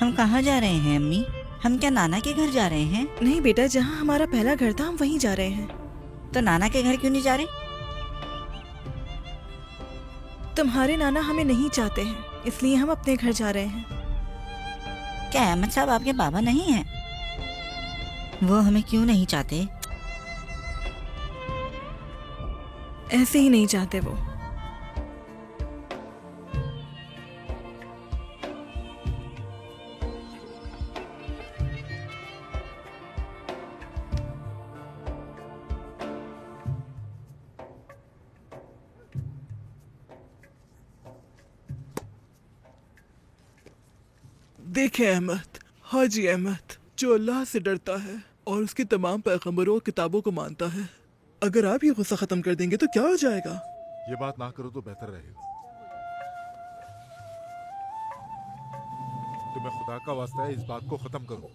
हम कहाँ जा रहे हैं अम्मी? हम क्या नाना के घर जा रहे हैं? नहीं बेटा, जहाँ हमारा पहला घर था हम वहीं जा रहे हैं। तो नाना के घर क्यों नहीं जा रहे? तुम्हारे नाना हमें नहीं चाहते हैं, इसलिए हम अपने घर जा रहे हैं। क्या अहमद साहब आपके बाबा नहीं हैं? वो हमें क्यों नहीं चाहते? ऐसे ही नहीं चाहते वो। देखें अहमद, हाजी अहमद जो अल्लाह से डरता है और उसके तमाम पैगंबरों और किताबों को मानता है, अगर आप ये गुस्सा खत्म कर देंगे तो क्या हो जाएगा? ये बात ना करो तो बेहतर रहेगा। तुम्हें खुदा का वास्ता है, इस बात को खत्म करो।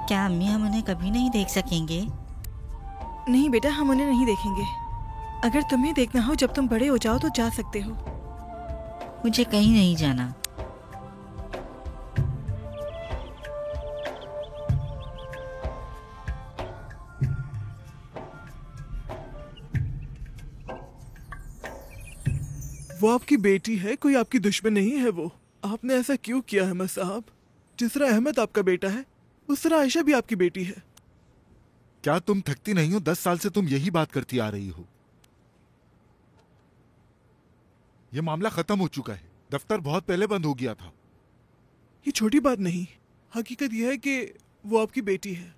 क्या अम्मी हम उन्हें कभी नहीं देख सकेंगे? नहीं बेटा, हम उन्हें नहीं देखेंगे। अगर तुम्हें देखना हो जब तुम बड़े हो जाओ तो जा सकते हो। मुझे कहीं नहीं जाना। वो आपकी बेटी है, कोई आपकी दुश्मन नहीं है। वो आपने ऐसा क्यों किया अहमद साहब? जिस तरह अहमद आपका बेटा है उस तरह आयशा भी आपकी बेटी है। क्या तुम थकती नहीं हो? 10 साल से तुम यही बात करती आ रही हो। यह मामला खत्म हो चुका है। दफ्तर बहुत पहले बंद हो गया था। ये छोटी बात नहीं, हकीकत यह है कि वो आपकी बेटी है।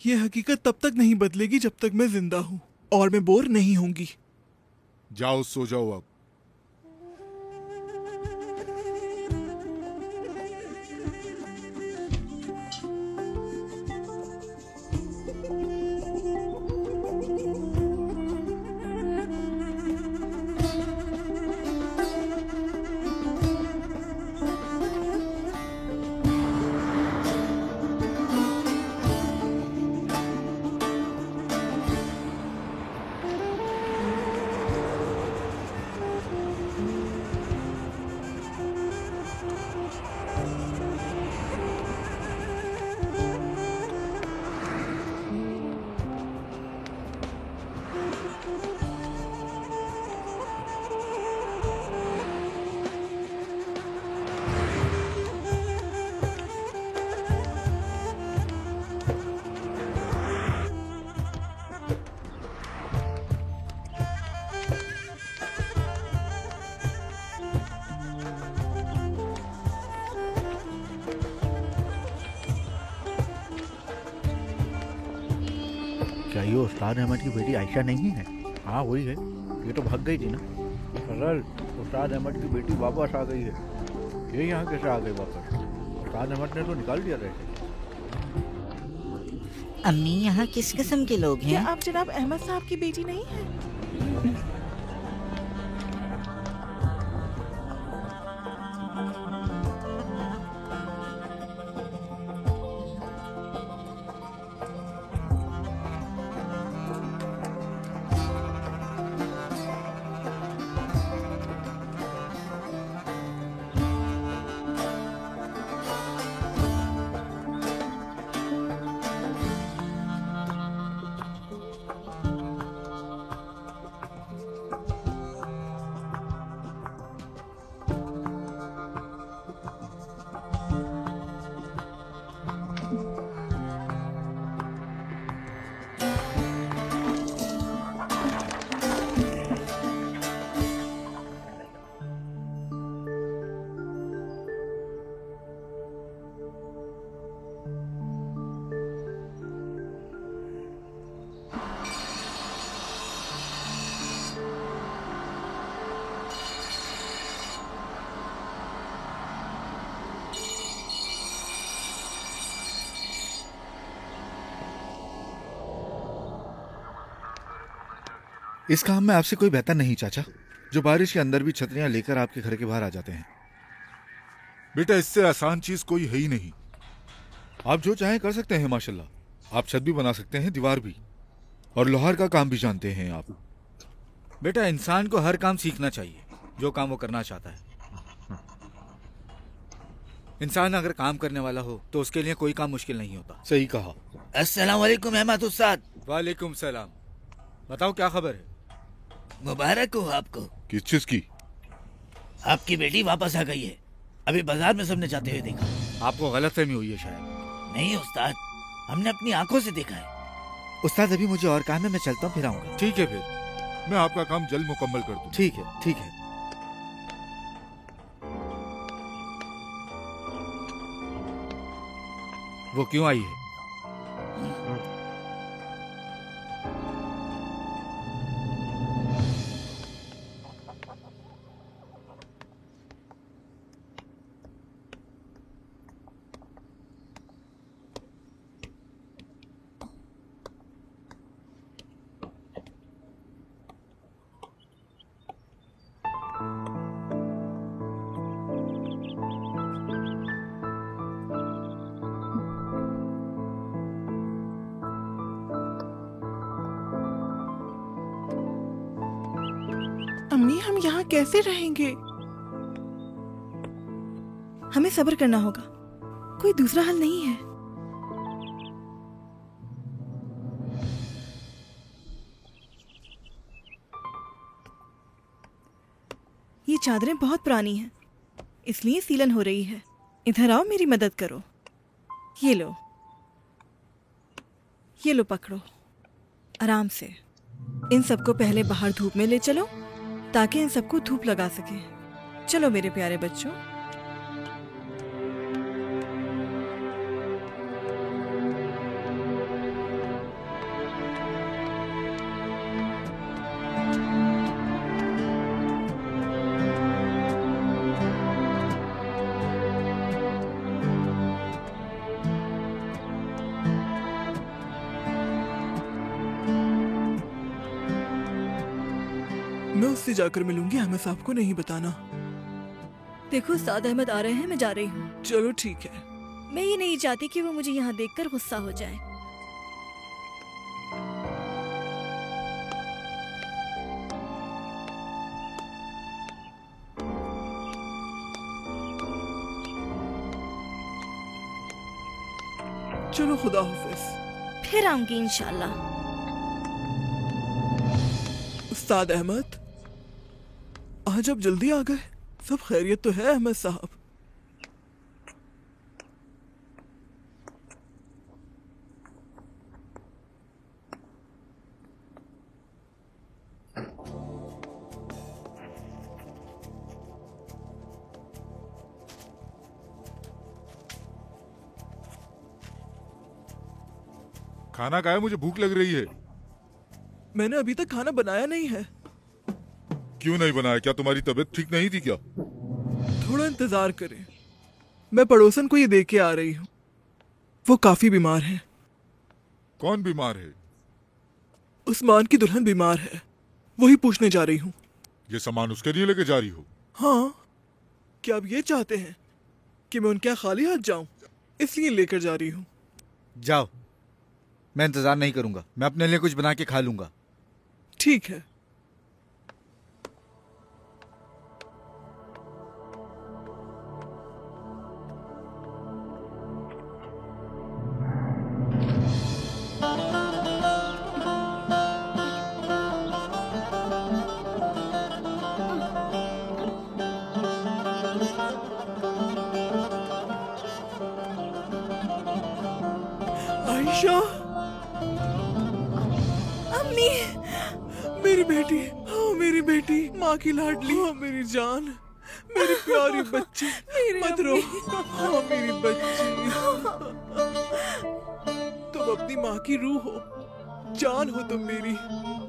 ये हकीकत तब तक नहीं बदलेगी जब तक मैं जिंदा हूँ, और मैं बोर नहीं होंगी। जाओ सो जाओ अब। क्या ये उस्ताद अहमद की बेटी आयशा नहीं है? हाँ वही है। ये तो भाग गई थी ना। फजल, उस्ताद अहमद की बेटी वापस आ गई है। ये यहाँ कैसे आ गई वापस? उस्ताद अहमद ने तो निकाल दिया था इसे। अम्मी यहाँ किस किस्म के लोग हैं? क्या आप जनाब अहमद साहब की बेटी नहीं है? इस काम में आपसे कोई बेहतर नहीं चाचा, जो बारिश के अंदर भी छतरियां लेकर आपके घर के बाहर आ जाते हैं। बेटा, इससे आसान चीज कोई है ही नहीं। आप जो चाहें कर सकते हैं माशाल्लाह। आप छत भी बना सकते हैं, दीवार भी, और लोहार का काम भी जानते हैं आप। बेटा, इंसान को हर काम सीखना चाहिए जो काम वो करना चाहता है। इंसान अगर काम करने वाला हो तो उसके लिए कोई काम मुश्किल नहीं होता। सही कहा। अस्सलाम वालेकुम अहमद उस्ताद। वालेकुम सलाम। बताओ क्या खबर है? मुबारक हो आपको। किस चीज की? आपकी बेटी वापस आ गई है। अभी बाजार में सबने जाते हुए देखा। आपको गलतफहमी हुई है शायद। नहीं उस्ताद, हमने अपनी आंखों से देखा है। उस्ताद, अभी मुझे और काम है, मैं चलता हूँ, फिर आऊंगा। ठीक है, फिर मैं आपका काम जल्द मुकम्मल कर दूं। ठीक है, ठीक है। वो क्यों आई है? अम्मी, हम यहाँ कैसे रहेंगे? हमें सब्र करना होगा, कोई दूसरा हल नहीं है। ये चादरें बहुत पुरानी हैं, इसलिए सीलन हो रही है। इधर आओ, मेरी मदद करो। ये लो, ये लो, पकड़ो आराम से। इन सबको पहले बाहर धूप में ले चलो ताकि इन सबको धूप लगा सके। चलो मेरे प्यारे बच्चों। मैं उससे जाकर मिलूंगी, अहमद साहब को नहीं बताना। देखो उस्ताद अहमद आ रहे हैं, मैं जा रही हूँ। चलो ठीक है। मैं ये नहीं चाहती कि वो मुझे यहाँ देखकर गुस्सा हो जाए। चलो, खुदा हाफिज। फिर आऊंगी इंशाल्लाह। उस्ताद अहमद, आज आप जल्दी आ गए। सब खैरियत तो है अहमद साहब? खाना खाया, मुझे भूख लग रही है। मैंने अभी तक खाना बनाया नहीं है। क्यों नहीं बनाया? क्या तुम्हारी तबीयत ठीक नहीं थी क्या? थोड़ा इंतजार करें, मैं पड़ोसन को ये दे के आ रही हूँ। वो काफी बीमार है। कौन बीमार है? उस्मान की दुल्हन बीमार है, वही पूछने जा रही हूँ। ये सामान उसके लिए लेके जा रही हो? हाँ, क्या आप ये चाहते हैं कि मैं उनके यहाँ खाली हाथ जाऊं? इसलिए लेकर जा रही हूँ। जाओ, मैं इंतजार नहीं करूंगा। मैं अपने लिए कुछ बना के खा लूंगा। ठीक है। आयशा, अम्मी, मेरी बेटी, हाँ मेरी बेटी, माँ की लाडली, हाँ मेरी जान, मेरी प्यारी बच्ची, मत रो, हाँ मेरी बच्ची। तुम अपनी माँ की रूह हो, जान हो तुम मेरी।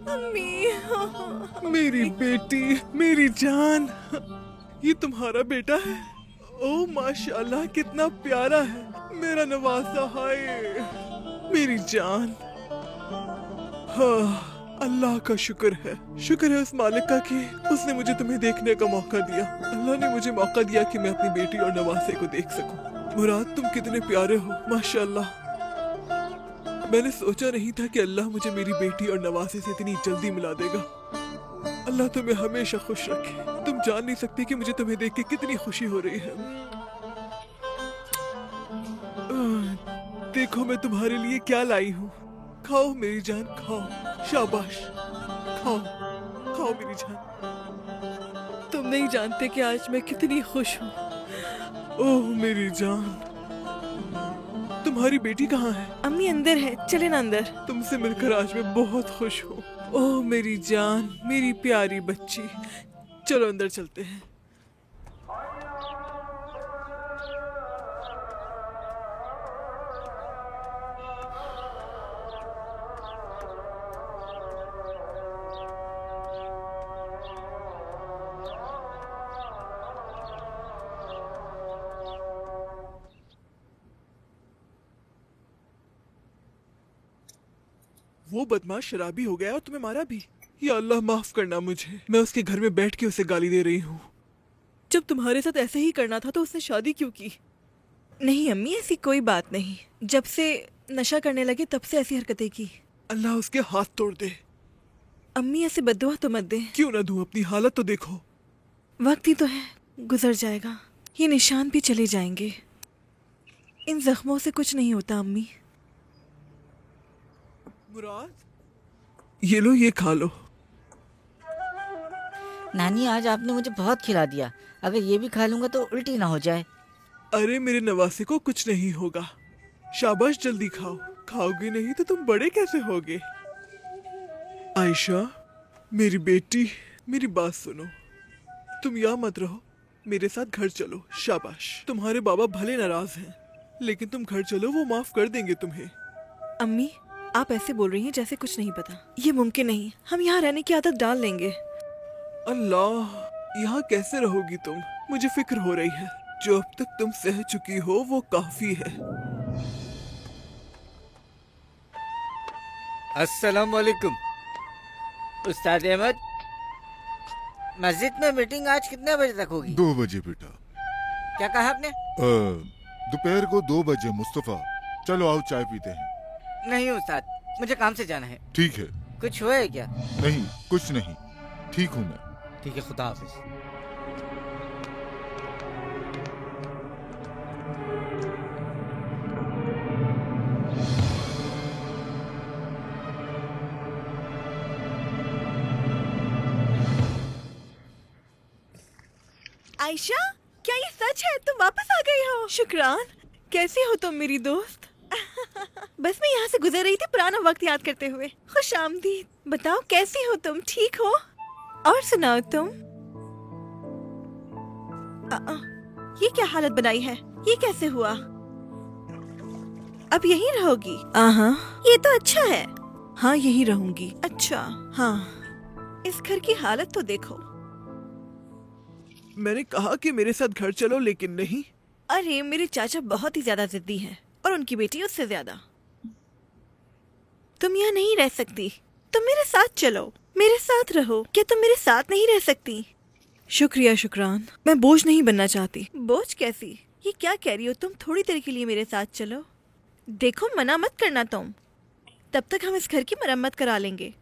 अम्मी, मेरी बेटी, मेरी जान, ये तुम्हारा बेटा है। ओ माशाल्लाह, कितना प्यारा है, मेरा नवासा। हाय मेरी जान। हाँ, अल्लाह का शुक्र है उस मालिक का कि उसने मुझे तुम्हें देखने का मौका दिया। अल्लाह ने मुझे मौका दिया कि मैं अपनी बेटी और नवासे को देख सकूं। मुराद, तुम कितने प्यारे हो, माशाअल्लाह। मैंने सोचा नहीं था कि अल्लाह मुझे मेरी बेटी और नवासे से इतनी जल्दी मिला देगा। अल्लाह तुम्हें हमेशा खुश रखे। तुम जान नहीं सकती कि मुझे तुम्हें देख के कितनी खुशी हो रही है। देखो मैं तुम्हारे लिए क्या लाई हूँ। खाओ मेरी जान, खाओ। शाबाश, खाओ खाओ मेरी जान। तुम नहीं जानते कि आज मैं कितनी खुश हूँ। ओह मेरी जान, तुम्हारी बेटी कहाँ है? अम्मी अंदर है, चले ना अंदर। तुमसे मिलकर आज मैं बहुत खुश हूँ। ओह मेरी जान, मेरी प्यारी बच्ची, चलो अंदर चलते हैं। वो बदमाश शराबी हो गया और तुम्हें मारा भी। या अल्लाह माफ करना मुझे, मैं उसके घर में बैठ के उसे गाली दे रही हूँ। जब तुम्हारे साथ ऐसे ही करना था तो उसने शादी क्यों की? नहीं अम्मी, ऐसी कोई बात नहीं। जब से नशा करने लगे तब से ऐसी हरकतें की। अल्लाह उसके हाथ तोड़ दे। अम्मी ऐसे बद्दुआ तो मत दे। क्यों ना दूं, अपनी हालत तो देखो। वक्त ही तो है, गुजर जाएगा। ये निशान भी चले जाएंगे। इन जख्मों से कुछ नहीं होता अम्मी। मुराद, ये लो, ये खा लो। नानी, आज आपने मुझे बहुत खिला दिया। अगर ये भी खा लूंगा तो उल्टी ना हो जाए। अरे मेरे नवासे को कुछ नहीं होगा। शाबाश, जल्दी खाओ। खाओगे नहीं तो तुम बड़े कैसे होगे? आयशा, मेरी बेटी, मेरी बात सुनो। तुम यहाँ मत रहो, मेरे साथ घर चलो। शाबाश। तुम्हारे बाबा भले नाराज हैं, लेकिन तुम घर चलो, वो माफ कर देंगे तुम्हें। अम्मी, आप ऐसे बोल रही हैं जैसे कुछ नहीं पता। ये मुमकिन नहीं। हम यहाँ रहने की आदत डाल लेंगे। अल्लाह, यहाँ कैसे रहोगी तुम? मुझे फिक्र हो रही है। जो अब तक तुम सह चुकी हो वो काफी है। अस्सलाम वालेकुम। उस्ताद अहमद, मस्जिद में मीटिंग आज कितने बजे तक होगी? 2 बजे बेटा। क्या कहा आपने? दोपहर को 2 बजे मुस्तफा। चलो आओ चाय पीते हैं। नहीं उस्ताद, मुझे काम से जाना है। ठीक है। कुछ हुआ है क्या? नहीं, कुछ नहीं, ठीक हूँ मैं। ठीक है, खुदा हाफिज। आयशा, क्या ये सच है? तुम वापस आ गई हो? शुक्रान। कैसी हो तुम मेरी दोस्त? बस मैं यहाँ से गुजर रही थी पुराना वक्त याद करते हुए। खुश आमदीद। बताओ कैसी हो तुम? ठीक हो? और सुनाओ तुम। ये क्या हालत बनाई है? ये कैसे हुआ? अब यहीं रहोगी? ये तो अच्छा है। हाँ, यहीं रहूंगी। अच्छा, हाँ। इस घर की हालत तो देखो। मैंने कहा कि मेरे साथ घर चलो, लेकिन नहीं। अरे मेरे चाचा बहुत ही ज्यादा जिद्दी हैं और उनकी बेटी उससे ज्यादा। तुम यहाँ नहीं रह सकती। तुम मेरे साथ चलो, मेरे साथ रहो। क्या तुम मेरे साथ नहीं रह सकती? शुक्रिया शुक्रान, मैं बोझ नहीं बनना चाहती। बोझ कैसी? ये क्या कह रही हो तुम? थोड़ी देर के लिए मेरे साथ चलो। देखो, मना मत करना तुम। तब तक हम इस घर की मरम्मत करा लेंगे।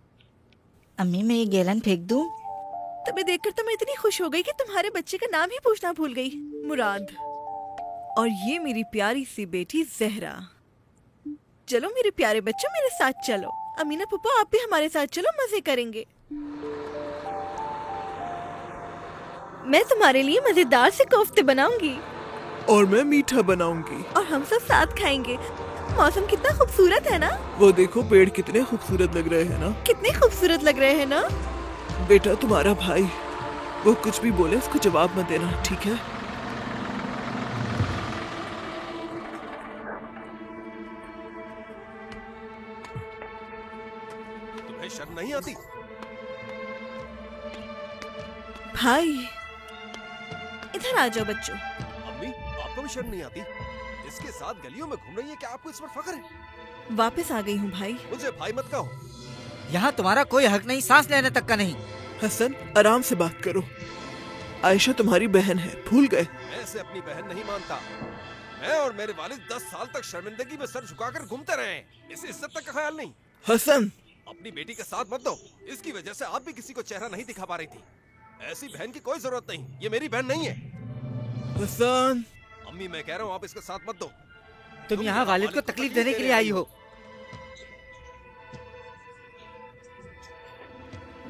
अम्मी, मैं ये गैलन फेंक दूं? तुम्हें देखकर तो मैं इतनी खुश हो गई कि तुम्हारे बच्चे का नाम ही पूछना भूल गई। मुराद। और ये मेरी प्यारी सी बेटी जहरा। चलो मेरे प्यारे बच्चों, मेरे साथ चलो। अमीना पुप्पा, आप भी हमारे साथ चलो, मजे करेंगे। मैं तुम्हारे लिए मजेदार से कोफ्ते बनाऊंगी और मैं मीठा बनाऊंगी और हम सब साथ खाएंगे। मौसम कितना खूबसूरत है ना? वो देखो, पेड़ कितने खूबसूरत लग रहे हैं ना? कितने खूबसूरत लग रहे हैं ना? बेटा, तुम्हारा भाई वो कुछ भी बोले उसको जवाब मत देना, ठीक है? तुम्हें शर्म नहीं आती? भाई, इधर आ जाओ बच्चों। अम्मी, आपको भी शर्म नहीं आती? इसके साथ गलियों में घूम रही है, क्या आपको इस पर फख्र है? वापस आ गई हूँ भाई। मुझे भाई मत कहो। यहाँ तुम्हारा कोई हक नहीं, सांस लेने तक का नहीं। हसन, आराम से बात करो। आयशा तुम्हारी बहन है, भूल गए? मैं इसे अपनी बहन नहीं मानता। मैं और मेरे वालिद 10 साल तक शर्मिंदगी में सर झुकाकर घूमते रहे हैं। इसे इज्जत तक का ख्याल नहीं। हसन, अपनी बेटी के साथ मत दो। इसकी वजह से आप भी किसी को चेहरा नहीं दिखा पा रही थी। ऐसी बहन की कोई जरूरत नहीं, ये मेरी बहन नहीं है। हसन, अम्मी मैं कह रहा हूँ आप इसके साथ मत दो। तुम यहाँ वालिद को तकलीफ देने के लिए आई हो।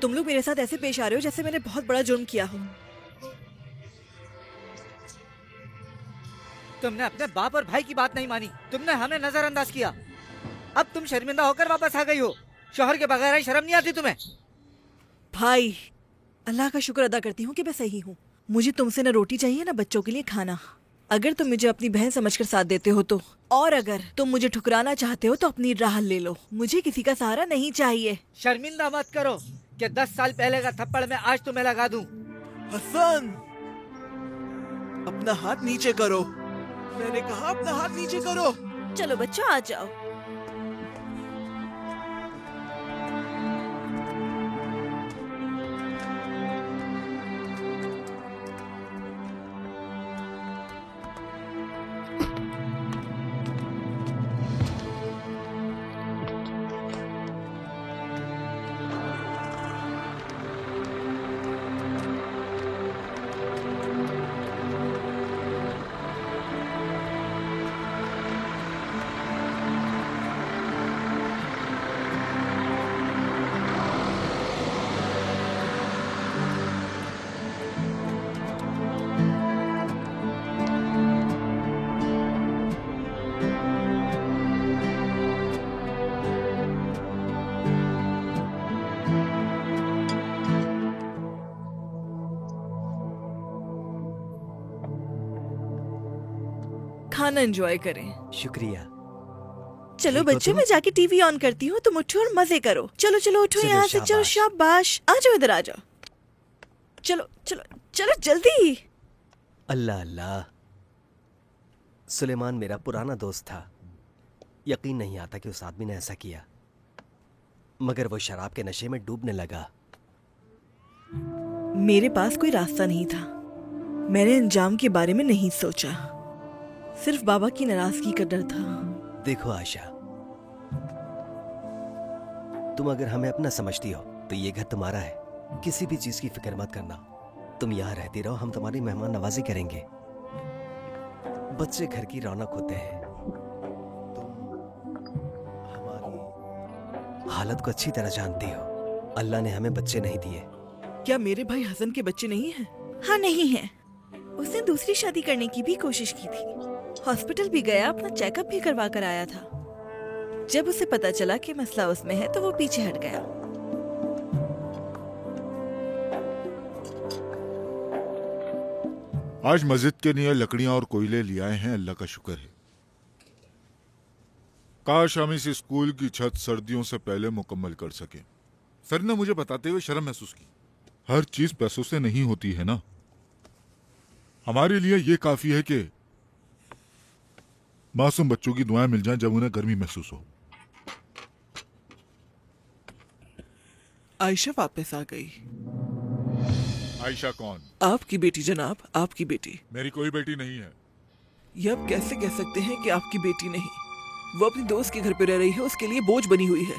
तुम लोग मेरे साथ ऐसे पेश आ रहे हो जैसे मैंने बहुत बड़ा जुर्म किया हो। तुमने अपने बाप और भाई की बात नहीं मानी, तुमने हमें नजरअंदाज किया। अब तुम शर्मिंदा होकर वापस आ गई हो। शौहर के बगैर शर्म नहीं आती तुम्हें? भाई, अल्लाह का शुक्र अदा करती हूँ कि मैं सही हूँ। मुझे तुमसे न रोटी चाहिए न बच्चों के लिए खाना। अगर तुम मुझे अपनी बहन समझकर साथ देते हो तो, और अगर तुम मुझे ठुकराना चाहते हो तो अपनी राह ले लो। मुझे किसी का सहारा नहीं चाहिए। शर्मिंदा मत करो कि 10 साल पहले का थप्पड़ मैं आज तुम्हें लगा दूं। हसन, अपना हाथ नीचे करो। मैंने कहा अपना हाथ नीचे करो। चलो बच्चों, आ जाओ। खाना एंजॉय करें। शुक्रिया। चलो ठीक हो बच्चों, तुम? मैं जाके टीवी ऑन करती हूँ, तुम उठो और मजे करो। चलो चलो उठो चलो, यहाँ से। चलो शाबाश। शाबाश, आ जाओ इधर आ जाओ। चलो चलो चलो जल्दी। अल्लाह अल्लाह। सुलेमान मेरा पुराना दोस्त था। यकीन नहीं आता कि उस आदमी ने ऐसा किया, मगर वो शराब के नशे में डूबने लगा। मेरे पास कोई रास्ता नहीं था। मैंने अंजाम के बारे में नहीं सोचा, सिर्फ बाबा की नाराजगी का डर था। देखो आयशा, तुम अगर हमें अपना समझती हो तो ये घर तुम्हारा है। किसी भी चीज की फिक्र मत करना। तुम यहाँ रहती रहो, हम तुम्हारी मेहमान नवाजी करेंगे। बच्चे घर की रौनक होते हैं। तुम हमारी हालत को अच्छी तरह जानती हो। अल्लाह ने हमें बच्चे नहीं दिए। क्या मेरे भाई हसन के बच्चे नहीं हैं? हाँ, नहीं है। उसने दूसरी शादी करने की भी कोशिश की थी। हॉस्पिटल भी गया, अपना चेकअप भी करवा कर आया था। जब उसे पता चला कि मसला उसमें है तो वो पीछे हट गया। आज मस्जिद के लिए लकड़ियां और कोयले ले आए हैं, अल्लाह का शुक्र है। काश हम इस स्कूल की छत सर्दियों से पहले मुकम्मल कर सके। सर ने मुझे बताते हुए शर्म महसूस की। हर चीज पैसों से नहीं होती है ना। हमारे लिए ये काफी है कि मासूम बच्चों की दुआएं मिल जाएं जब उन्हें गर्मी महसूस हो। आयशा वापस आ गई। आयशा कौन? आपकी बेटी जनाब, आपकी बेटी। मेरी कोई बेटी नहीं है। ये आप कैसे कह सकते हैं कि आपकी बेटी नहीं? वो अपनी दोस्त के घर पे रह रही है, उसके लिए बोझ बनी हुई है।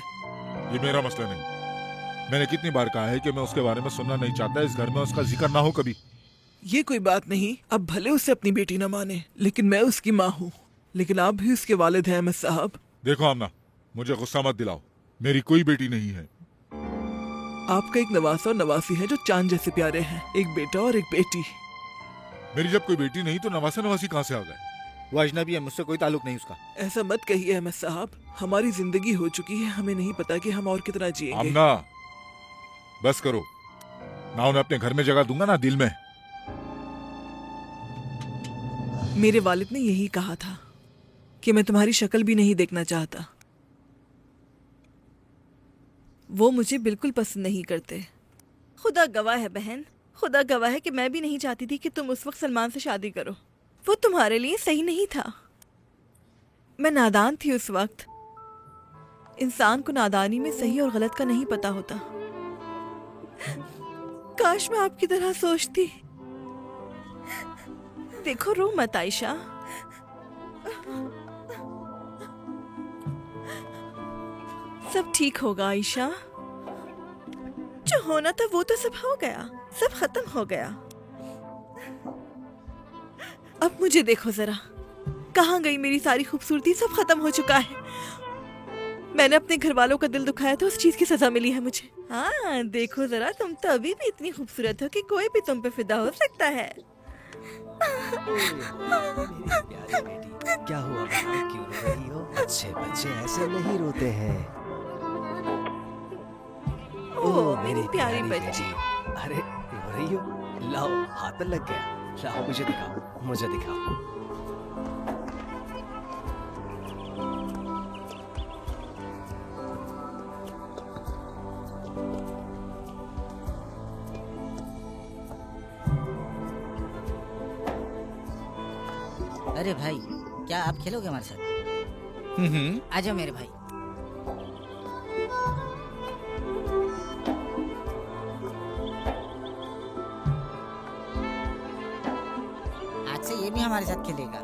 ये मेरा मसला नहीं। मैंने कितनी बार कहा है कि मैं उसके बारे में सुनना नहीं चाहता। इस घर में उसका जिक्र ना हो कभी। ये कोई बात नहीं। अब भले उसे अपनी बेटी न माने, लेकिन मैं उसकी माँ हूँ। लेकिन आप भी उसके वालिद हैं अहमद साहब। देखो आमना, मुझे गुस्सा मत दिलाओ। मेरी कोई बेटी नहीं है। आपका एक नवासा और नवासी है जो चांद जैसे प्यारे हैं। एक बेटा और एक बेटी। मेरी जब कोई बेटी नहीं तो नवासा नवासी कहाँ से आ गए? वो अजनबी है, मुझसे कोई ताल्लुक नहीं उसका। ऐसा मत कहिए अहमद साहब। हमारी जिंदगी हो चुकी है, हमें नहीं पता कि हम और कितना जिएंगे। आमना, बस करो ना। उन्हें अपने घर में जगह दूंगा ना दिल में। मेरे वालिद ने यही कहा था कि मैं तुम्हारी शक्ल भी नहीं देखना चाहता। वो मुझे बिल्कुल पसंद नहीं करते। खुदा गवाह है बहन, खुदा गवाह है कि मैं भी नहीं चाहती थी कि तुम उस वक्त सलमान से शादी करो। वो तुम्हारे लिए सही नहीं था। मैं नादान थी उस वक्त। इंसान को नादानी में सही और गलत का नहीं पता होता। काश मैं आपकी तरह सोचती। देखो, रो मत आयशा। सब ठीक होगा आयशा। जो होना था वो तो सब हो गया, सब खत्म हो गया। अब मुझे देखो जरा, कहाँ गई मेरी सारी खूबसूरती? सब खत्म हो चुका है। मैंने अपने घर वालों का दिल दुखाया था, उस चीज की सजा मिली है मुझे। हाँ देखो जरा, तुम तो अभी भी इतनी खूबसूरत हो कि कोई भी तुम पे फिदा हो सकता है। प्यारी बेटी, क्या हुआ बेटा, क्यों रो रही हो? अच्छे बच्चे ऐसे नहीं रोते हैं। ओह मेरी प्यारी बच्ची। अरे रो रही हो? लाओ, हाथ लग गया। लाओ मुझे दिखाओ, मुझे दिखाओ। अरे भाई, क्या आप खेलोगे हमारे साथ? आ जाओ मेरे भाई। आज से ये भी हमारे साथ खेलेगा।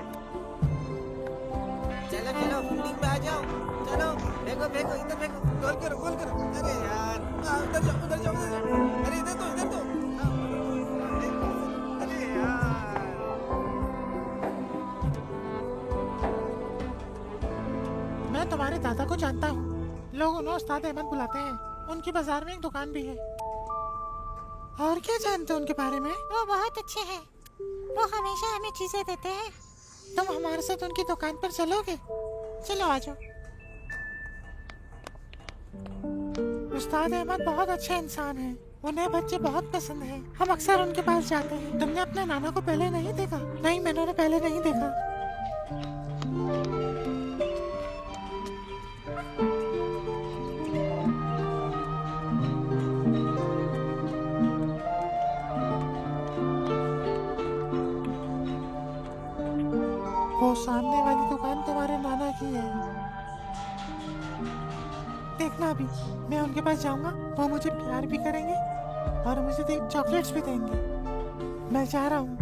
चलो चलो, फील्डिंग पे आ जाओ। चलो फेंको फेंको, इधर फेंको, गोल करो गोल करो। अरे यार, उधर जाओ उधर जाओ उधर जाओ। अरे इधर तो इधर तो। अरे यार, मैं तुम्हारे दादा को जानता हूँ। लोग उन्हें उस्ताद अहमद बुलाते हैं। उनकी बाजार में एक दुकान भी है। और क्या जानते हो उनके बारे में? वो बहुत अच्छे हैं। वो हमेशा हमें चीजें देते हैं। तुम हमारे साथ उनकी दुकान पर चलोगे? चलो आ जाओ। उस्ताद अहमद बहुत अच्छे इंसान हैं। उन्हें बच्चे बहुत पसंद हैं। हम अक्सर उनके पास जाते हैं। तुमने अपने नाना को पहले नहीं देखा? नहीं, मैंने उन्हें पहले नहीं देखा। वो सामने वाली दुकान तुम्हारे नाना की है। देखना, अभी मैं उनके पास जाऊंगा। वो मुझे प्यार भी करेंगे और मुझे चॉकलेट्स भी देंगे। मैं जा रहा हूँ।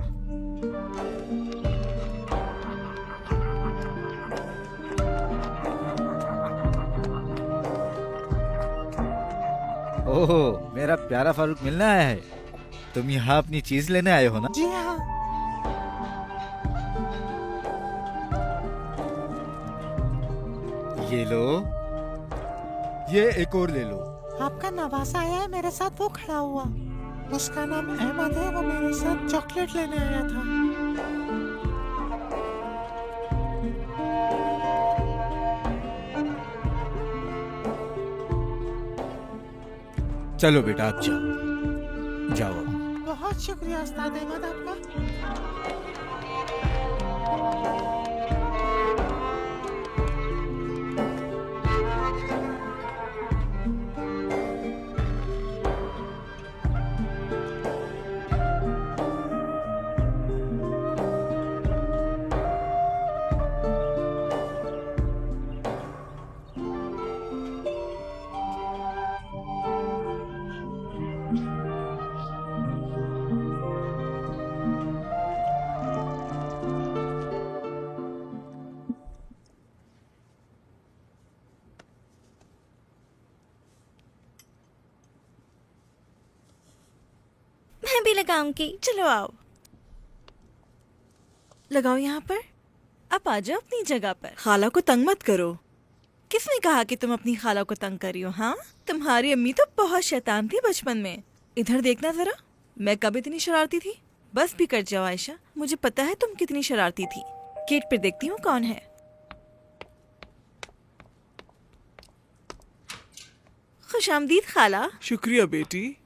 ओह, मेरा प्यारा फारूक मिलने आया है। तुम यहाँ अपनी चीज लेने आए हो ना? जी हाँ। ये लो, ये एक और ले लो। आपका नवासा आया है मेरे साथ, वो खड़ा हुआ। उसका नाम अहमद है। वो मेरे साथ चॉकलेट लेने आया था। चलो बेटा, आप जाओ जाओ। बहुत शुक्रिया उस्ताद अहमद आपका। मैं भी लगाऊंगी। चलो आओ, लगाओ यहाँ पर। अब आ जाओ अपनी जगह पर। खाला को तंग मत करो। किसने कहा कि तुम अपनी खाला को तंग कर रही हो? हाँ, तुम्हारी अम्मी तो बहुत शैतान थी बचपन में। इधर देखना जरा, मैं कब इतनी शरारती थी? बस भी कर जाओ आयशा, मुझे पता है तुम कितनी शरारती थी। गेट पर देखती हूँ कौन है। खुशामदीद खाला। शुक्रिया बेटी।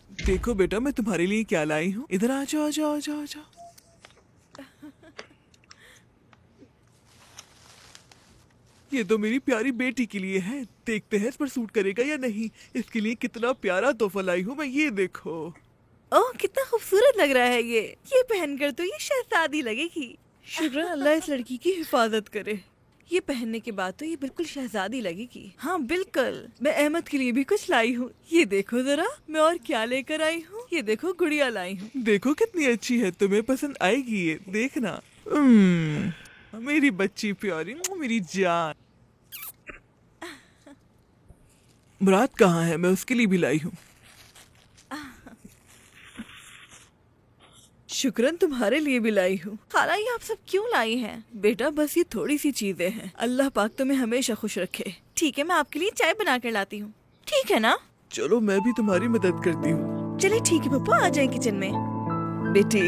देखो बेटा, मैं तुम्हारे लिए क्या लाई हूँ। इधर आ जाओ आ जाओ आ जाओ आ जाओ। ये तो मेरी प्यारी बेटी के लिए है। देखते हैं इस पर सूट करेगा या नहीं। इसके लिए कितना प्यारा तोहफा लाई हूँ मैं, ये देखो। ओह कितना खूबसूरत लग रहा है ये पहनकर तो ये शहजादी लगेगी। शुक्र अल्लाह इस लड़की की हिफाजत करे। ये पहनने के बाद तो ये बिल्कुल शहजादी लगेगी। हाँ बिल्कुल, मैं अहमद के लिए भी कुछ लाई हूँ। ये देखो जरा मैं और क्या लेकर आई हूँ। ये देखो गुड़िया लाई हूँ। देखो कितनी अच्छी है, तुम्हें पसंद आएगी ये, देखना। मेरी बच्ची प्यारी, मेरी जान। मुराद कहाँ है? मैं उसके लिए भी लाई हूँ। शुक्रन तुम्हारे लिए भी लाई हूँ। खाला ये आप सब क्यों लाई हैं? बेटा बस ये थोड़ी सी चीजें हैं। अल्लाह पाक तुम्हें हमेशा खुश रखे। ठीक है, मैं आपके लिए चाय बना कर लाती हूँ, ठीक है ना? चलो मैं भी तुम्हारी मदद करती हूँ। चलिए ठीक है पप्पा, आ जाए किचन में। बेटी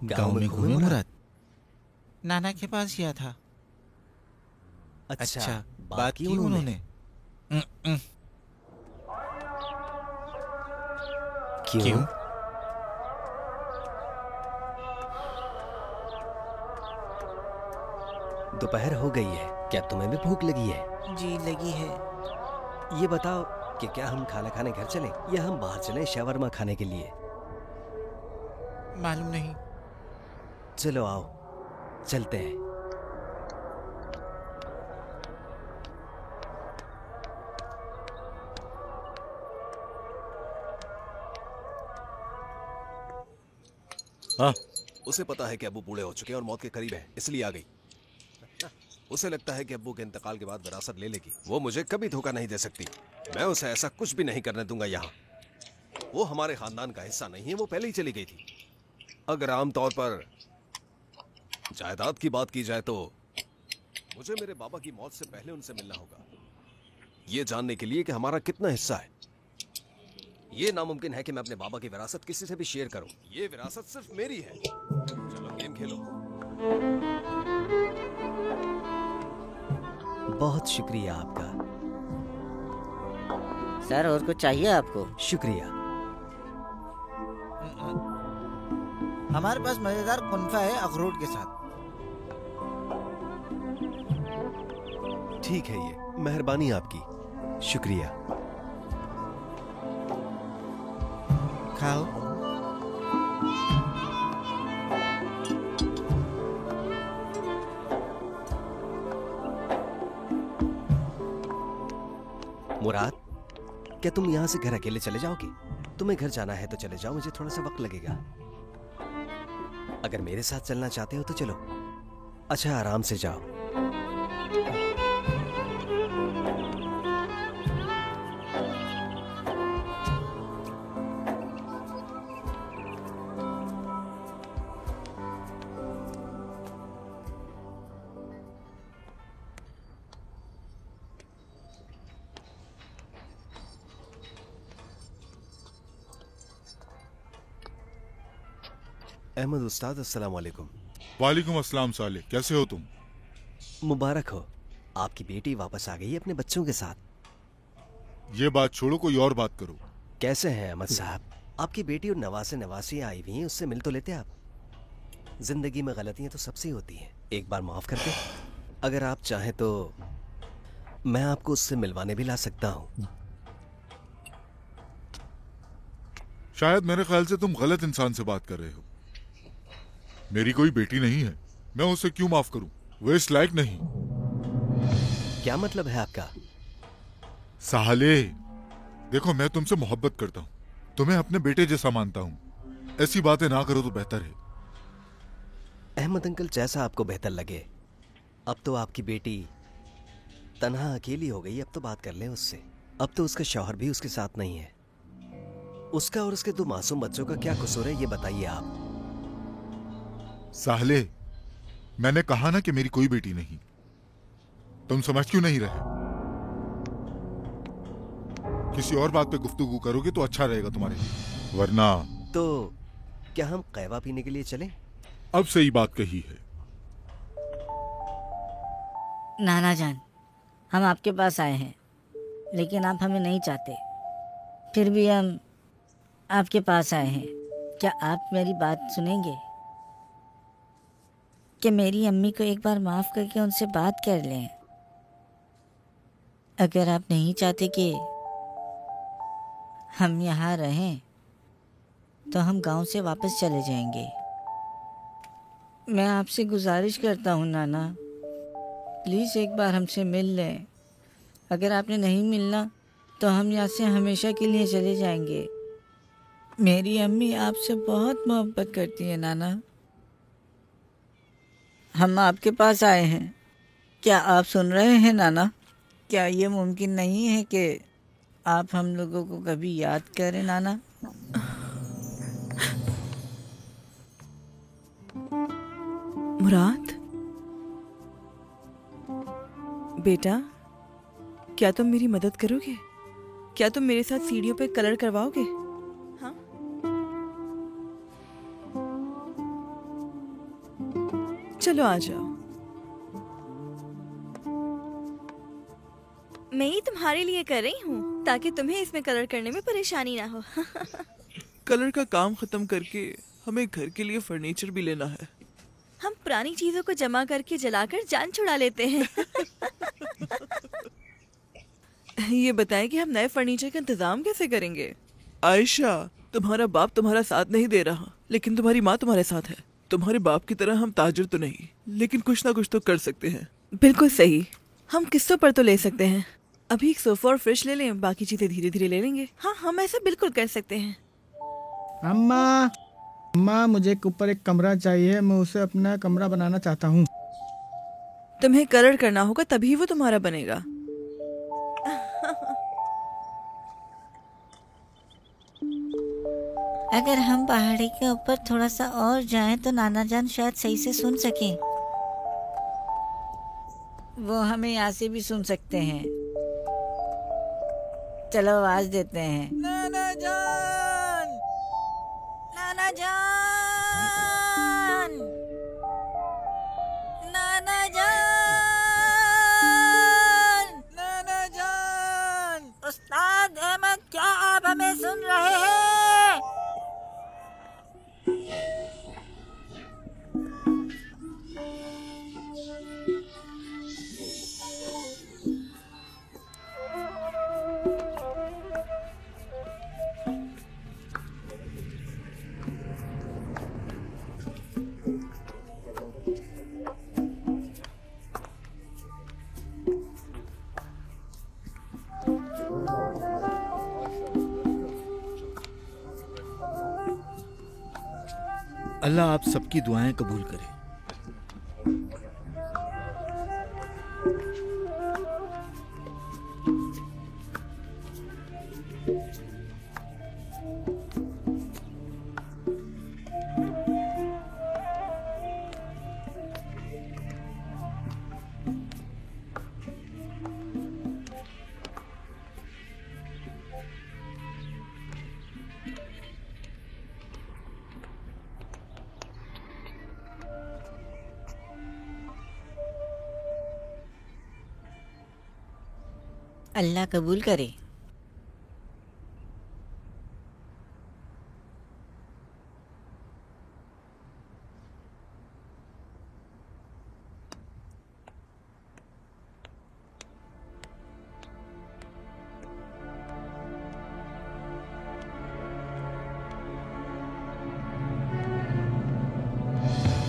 गाँव में घूमे मुराद? नाना के पास गया था। अच्छा, बात की उन्होंने? क्यों? दोपहर हो गई है, क्या तुम्हें भी भूख लगी है? जी लगी है। ये बताओ कि क्या हम खाना खाने घर चलें या हम बाहर चलें शवरमा खाने के लिए? मालूम नहीं। चलो आओ चलते हैं। हाँ, उसे पता है कि अब्बू बूढ़े हो चुके हैं और मौत के करीब हैं, इसलिए आ गई। उसे लगता है कि अब्बू के इंतकाल के बाद विरासत ले लेगी। वो मुझे कभी धोखा नहीं दे सकती। मैं उसे ऐसा कुछ भी नहीं करने दूंगा यहाँ। वो हमारे खानदान का हिस्सा नहीं है, वो पहले ही चली गई थी। अगर आमतौर पर जायदाद की बात की जाए तो मुझे मेरे बाबा की मौत से पहले उनसे मिलना होगा, ये जानने के लिए कि हमारा कितना हिस्सा है। ये नामुमकिन है कि मैं अपने बाबा की विरासत किसी से भी शेयर करूं। ये विरासत सिर्फ मेरी है। चलो गेम खेलो। बहुत शुक्रिया आपका। सर और कुछ चाहिए आपको? शुक्रिया। हमारे पास मजेदार कुनफा है अखरोट के साथ। ठीक है, ये मेहरबानी आपकी। शुक्रिया। खाओ। मुराद, क्या तुम यहाँ से घर अकेले चले जाओगे? तुम्हें घर जाना है तो चले जाओ, मुझे थोड़ा सा वक्त लगेगा। अगर मेरे साथ चलना चाहते हो तो चलो। अच्छा, आराम से जाओ। अहमद उस्ताद, अस्सलाम वालेकुम। वालेकुम अस्सलाम साले, कैसे हो तुम? मुबारक हो, आपकी बेटी वापस आ गई है अपने बच्चों के साथ। ये बात छोड़ो, कोई और बात करो। कैसे हैं अहमद साहब? आपकी बेटी और नवासे नवासियां आई हुई हैं, उससे मिल तो लेते आप। जिंदगी में गलतियां तो सबसे होती हैं, एक बार माफ कर दे। अगर आप चाहें तो मैं आपको उससे मिलवाने भी ला सकता हूँ। शायद मेरे ख्याल से तुम गलत इंसान से बात कर रहे हो। मेरी कोई बेटी नहीं है, मैं उसे क्यों माफ करूं? वो इस लायक नहीं। क्या मतलब है आपका? साले, देखो मैं तुमसे मोहब्बत करता हूं, तुम्हें अपने बेटे जैसा मानता हूं। ऐसी बातें ना करो तो बेहतर है। अहमद अंकल, जैसा आपको बेहतर लगे। अब तो आपकी बेटी तन्हा अकेली हो गई, अब तो बात कर लें उससे। अब तो उसका शौहर भी उसके साथ नहीं है। उसका और उसके 2 मासूम बच्चों का क्या कसूर है, ये बताइए आप। साहले, मैंने कहा ना कि मेरी कोई बेटी नहीं। तुम समझ क्यों नहीं रहे? किसी और बात पे गुफ्तगू करोगे तो अच्छा रहेगा तुम्हारे लिए, वरना। तो क्या हम कहवा पीने के लिए चलें? अब सही बात कही है। नाना जान, हम आपके पास आए हैं, लेकिन आप हमें नहीं चाहते। फिर भी हम आपके पास आए हैं। क्या आप मेरी बात सुनेंगे? कि मेरी अम्मी को एक बार माफ करके उनसे बात कर लें। अगर आप नहीं चाहते कि हम यहाँ रहें तो हम गांव से वापस चले जाएंगे। मैं आपसे गुजारिश करता हूँ नाना, प्लीज़ एक बार हमसे मिल लें। अगर आपने नहीं मिलना तो हम यहाँ से हमेशा के लिए चले जाएंगे। मेरी अम्मी आपसे बहुत मोहब्बत करती है नाना। हम आपके पास आए हैं। क्या आप सुन रहे हैं नाना? क्या ये मुमकिन नहीं है कि आप हम लोगों को कभी याद करें नाना? मुराद बेटा, क्या तुम मेरी मदद करोगे? क्या तुम मेरे साथ सीढ़ियों पे कलर करवाओगे? हाँ? चलो आ जाओ। मैं ही तुम्हारे लिए कर रही हूँ ताकि तुम्हें इसमें कलर करने में परेशानी ना हो। कलर का काम खत्म करके हमें घर के लिए फर्नीचर भी लेना है। हम पुरानी चीजों को जमा करके जलाकर जान छुड़ा लेते हैं। ये बताएं कि हम नए फर्नीचर का इंतजाम कैसे करेंगे? आयशा, तुम्हारा बाप तुम्हारा साथ नहीं दे रहा, लेकिन तुम्हारी माँ तुम्हारे साथ है। तुम्हारे बाप की तरह हम ताजिर तो नहीं, लेकिन कुछ ना कुछ तो कर सकते हैं। बिल्कुल सही। हम किस्तों पर तो ले सकते हैं। अभी एक सोफा और फ्रिज ले लें, बाकी चीजें धीरे धीरे ले लेंगे। हाँ, हम ऐसा बिल्कुल कर सकते हैं। अम्मा, अम्मा, मुझे ऊपर एक कमरा चाहिए। मैं उसे अपना कमरा बनाना चाहता हूँ। तुम्हें कलर करना होगा तभी वो तुम्हारा बनेगा। अगर हम पहाड़ी के ऊपर थोड़ा सा और जाएं तो नाना जान शायद सही से सुन सके। वो हमें यहाँ से भी सुन सकते हैं। चलो आवाज देते हैं। नाना जान, नाना जान, नाना जान, नाना जान। उस्ताद अहमद, क्या आप हमें सुन रहे हैं? अल्लाह आप सबकी दुआएं कबूल करे। अल्लाह कबूल करे।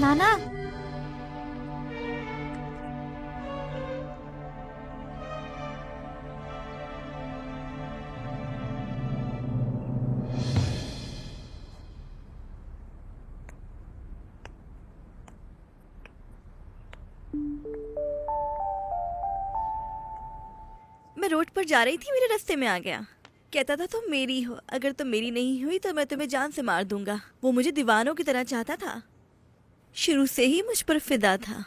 नाना, मैं रोड पर जा रही थी, मेरे रास्ते में आ गया। कहता था तुम मेरी हो, अगर तुम मेरी नहीं हुई तो मैं तुम्हें जान से मार दूंगा। वो मुझे दीवानों की तरह चाहता था, शुरू से ही मुझ पर फिदा था।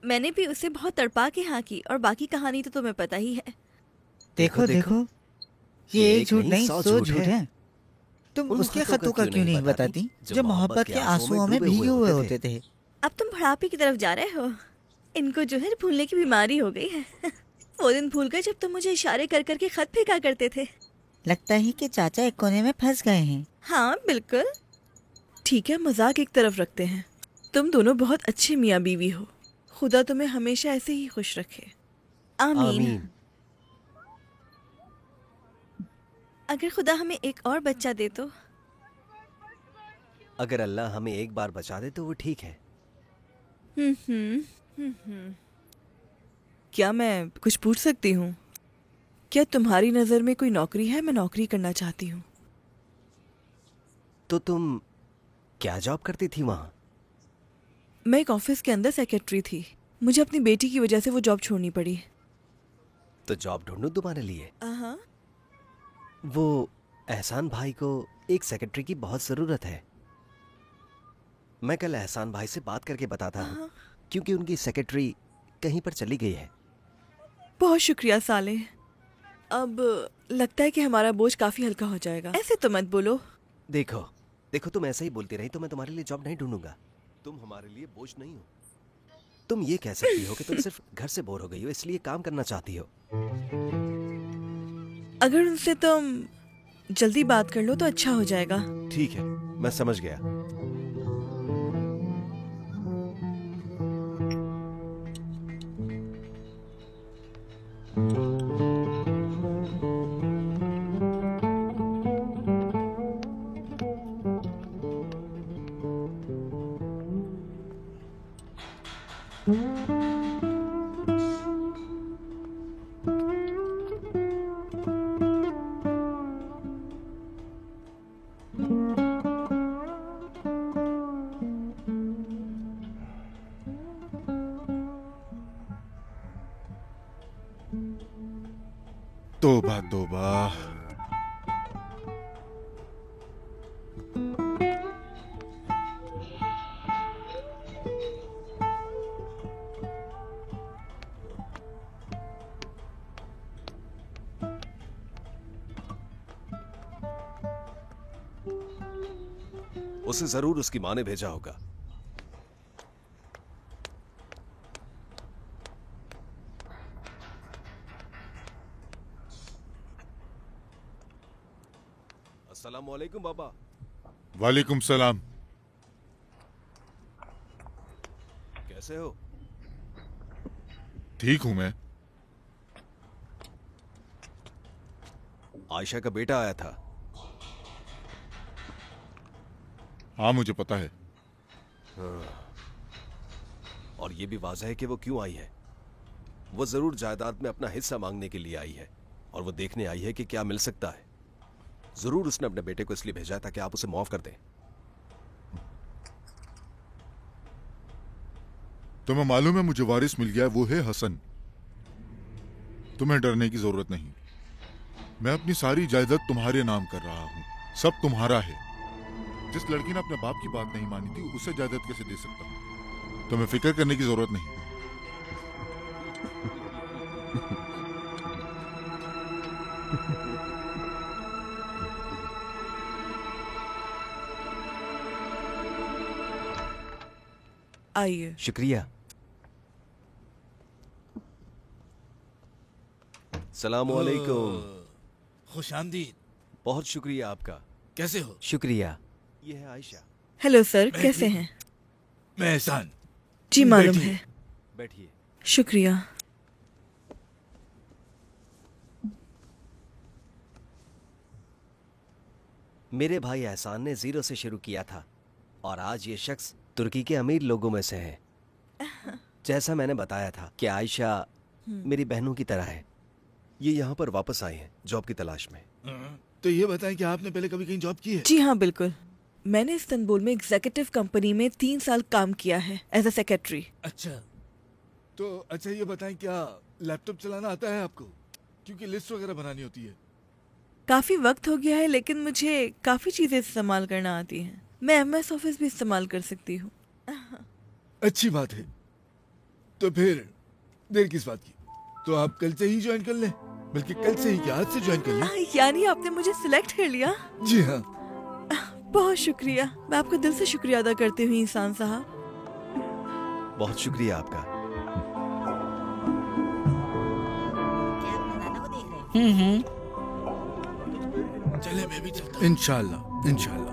मैंने भी उसे बहुत तड़पा के हाँ की, और बाकी कहानी तो तुम्हें पता ही है। देखो देखो, ये एक झूठ नहीं 100 झूठ है। तुम उसके खतों का क्यों नहीं बताती जो मोहब्बत के आंसुओं में भीगे हुए होते थे? अब तुम बुढ़ापे की तरफ जा रहे हो। इनको जो है भूलने की बीमारी हो गई है। वो दिन भूल गए जब तुम मुझे इशारे कर करके खत फेंका करते थे। लगता है कि चाचा एक कोने में फंस गए हैं। हाँ बिल्कुल। ठीक है, मजाक एक तरफ रखते हैं। तुम दोनों बहुत अच्छे मियाँ बीवी हो। खुदा तुम्हें हमेशा ऐसे ही खुश रखे। आमीन। आमीन। अगर खुदा हमें एक और बच्चा दे तो? अगर अल्लाह हमें एक बार बचा दे तो वो ठीक है। क्या मैं कुछ पूछ सकती हूँ? क्या तुम्हारी नजर में कोई नौकरी है? मैं नौकरी करना चाहती हूँ। तो तुम क्या जॉब करती थी वहां? मैं एक ऑफिस के अंदर सेक्रेटरी थी। मुझे अपनी बेटी की वजह से वो जॉब छोड़नी पड़ी। तो जॉब ढूंढूं तुम्हारे लिए? हाँ। वो एहसान भाई को एक सेक्रेटरी की बहुत जरूरत है। मैं कल एहसान भाई से बात करके बताता हूँ, क्योंकि उनकी सेक्रेटरी कहीं पर चली गई है। बहुत शुक्रिया साले। अब लगता है कि हमारा बोझ काफी हल्का हो जाएगा। ऐसे तो मत बोलो। देखो देखो, तुम ऐसे ही बोलती रही तो मैं तुम्हारे लिए जॉब नहीं ढूंढूंगा। तुम हमारे लिए बोझ नहीं हो। तुम ये कह सकती हो कि तुम सिर्फ घर से बोर हो गई हो इसलिए काम करना चाहती हो। अगर उनसे तुम जल्दी बात कर लो तो अच्छा हो जाएगा। ठीक है, मैं समझ गया। तौबा तौबा। उसे जरूर उसकी माँ ने भेजा होगा। अस्सलाम वालेकुम बाबा। वालेकुम सलाम। कैसे हो? ठीक हूं मैं। आयशा का बेटा आया था। हाँ मुझे पता है। और ये भी वाज़ह है कि वो क्यों आई है। वो जरूर जायदाद में अपना हिस्सा मांगने के लिए आई है और वो देखने आई है कि क्या मिल सकता है। जरूर उसने अपने बेटे को इसलिए भेजा है ताकि आप उसे माफ कर दें। तुम्हें मालूम है मुझे वारिस मिल गया, वो है हसन। तुम्हें डरने की जरूरत नहीं। मैं अपनी सारी जायदाद तुम्हारे नाम कर रहा हूं। सब तुम्हारा है। जिस लड़की ने अपने बाप की बात नहीं मानी थी उसे जायदाद कैसे दे सकता हूं? तुम्हें फिक्र करने की जरूरत नहीं। आइए। शुक्रिया। सलाम वालेकुम। खुशामदीद। बहुत शुक्रिया आपका। कैसे हो? शुक्रिया। ये है आयशा। हेलो सर, कैसे हैं? मैं एहसान। जी मालूम है। बैठिए। शुक्रिया। मेरे भाई एहसान ने जीरो से शुरू किया था और आज ये शख्स तुर्की के अमीर लोगों में से है। जैसा मैंने बताया था कि आयशा मेरी बहनों की तरह है। ये यहाँ पर वापस आए हैं जॉब की तलाश में। तो ये बताएं कि आपने पहले कभी कहीं जॉब की है? जी हाँ बिल्कुल। मैंने इस्तांबुल में एग्जीक्यूटिव कंपनी में 3 साल काम किया है एज अ सेक्रेटरी। अच्छा, तो अच्छा ये बताएं क्या लैपटॉप चलाना आता है आपको? क्योंकि लिस्ट वगैरह बनानी होती है। काफी वक्त हो गया है लेकिन मुझे काफी चीजें इस्तेमाल करना आती हैं। मैं MS ऑफिस भी इस्तेमाल कर सकती हूँ। अच्छी बात है। तो फिर देर किस बात की? तो आप कल से ही ज्वाइन कर लें। बल्कि कल से ही क्या, आज से ज्वाइन कर लें। यानी आपने मुझे सिलेक्ट कर लिया? जी हाँ। बहुत शुक्रिया। मैं आपका दिल से शुक्रिया अदा करती हूँ इंसान साहब। बहुत शुक्रिया आपका। चले मैं भी चलता हूँ। इंशाल्लाह। इंशाल्लाह।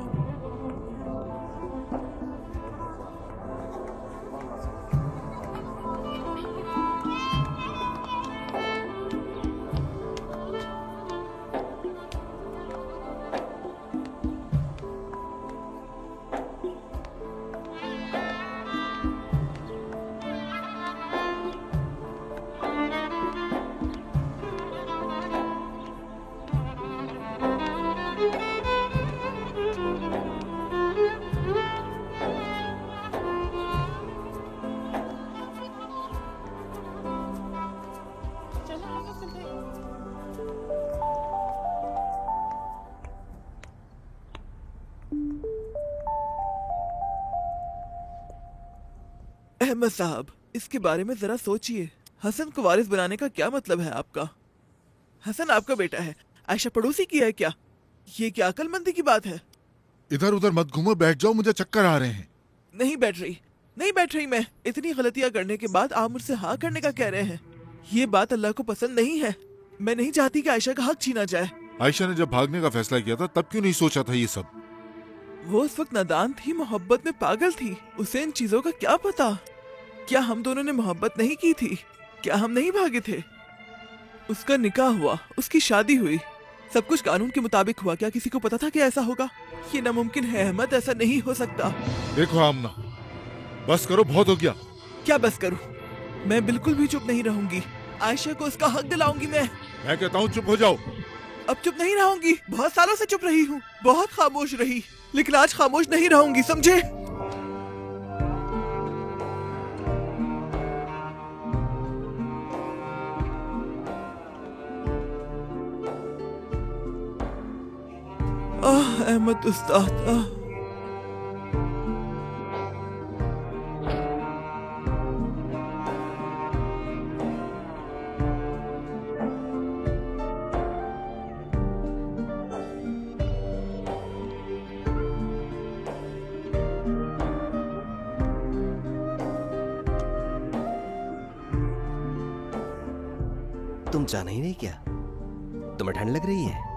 अहमद साहब, इसके बारे में जरा सोचिए। हसन को वारिस बनाने का क्या मतलब है आपका? हसन आपका बेटा है, आयशा पड़ोसी की है क्या? ये क्या अकलमंदी की बात है? इधर उधर मत घूमो, बैठ जाओ, मुझे चक्कर आ रहे हैं। नहीं बैठ रही मैं। इतनी गलतियां करने के बाद आप मुझसे हाँ करने का कह रहे हैं। ये बात अल्लाह को पसंद नहीं है। मैं नहीं चाहती कि आयशा का हक छीना जाए। आयशा ने जब भागने का फैसला किया था तब क्यों नहीं सोचा था ये सब? वो उस वक्त नादान थी, मोहब्बत में पागल थी। उसे इन चीजों का क्या पता? क्या हम दोनों ने मोहब्बत नहीं की थी? क्या हम नहीं भागे थे? उसका निकाह हुआ, उसकी शादी हुई, सब कुछ कानून के मुताबिक हुआ। क्या किसी को पता था कि ऐसा होगा? ये नामुमकिन है अहमद, ऐसा नहीं हो सकता। देखो आमना, बस करो, बहुत हो गया। क्या बस करूं? मैं बिल्कुल भी चुप नहीं रहूंगी। आयशा को उसका हक दिलाऊंगी। मैं कहता हूँ चुप हो जाओ। अब चुप नहीं रहूंगी। बहुत सालों से चुप रही हूँ, बहुत खामोश रही, लेकिन आज खामोश नहीं रहूंगी, समझे? अहमद उस्ताद, तुम जाना ही नहीं क्या? तुम्हें ठंड लग रही है?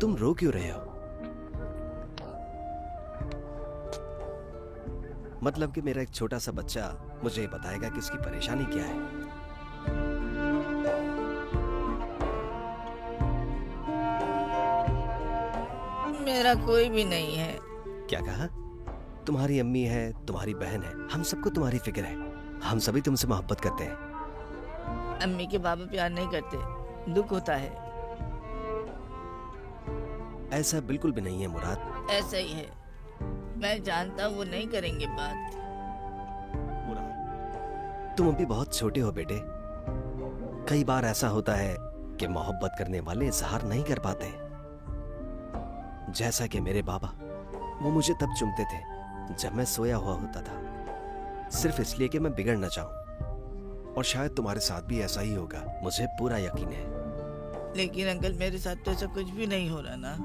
तुम रो क्यों रहे हो? मतलब कि मेरा एक छोटा सा बच्चा मुझे बताएगा कि उसकी परेशानी क्या है। मेरा कोई भी नहीं है। क्या कहा? तुम्हारी अम्मी है, तुम्हारी बहन है, हम सबको तुम्हारी फिक्र है। हम सभी तुमसे मोहब्बत करते हैं। अम्मी के बाबा प्यार नहीं करते, दुख होता है। ऐसा बिल्कुल भी नहीं है मुराद। ऐसा ही है, मैं जानता हूँ वो नहीं करेंगे बात। तुम अभी बहुत छोटे हो बेटे। कई बार ऐसा होता है कि मोहब्बत करने वाले इजहार नहीं कर पाते। जैसा कि मेरे बाबा, वो मुझे तब चूमते थे जब मैं सोया हुआ होता था, सिर्फ इसलिए कि मैं बिगड़ न जाऊं। और शायद तुम्हारे साथ भी ऐसा ही होगा, मुझे पूरा यकीन है। लेकिन अंकल, मेरे साथ तो ऐसा कुछ भी नहीं हो रहा ना।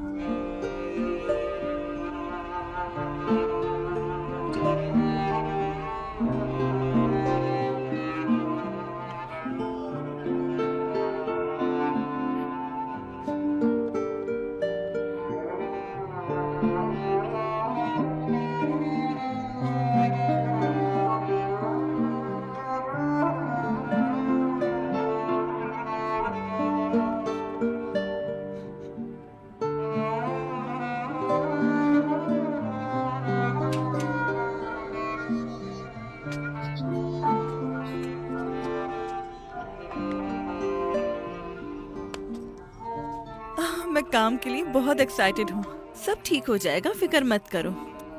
मैं काम के लिए बहुत एक्साइटेड हूँ। सब ठीक हो जाएगा, फिक्र मत करो।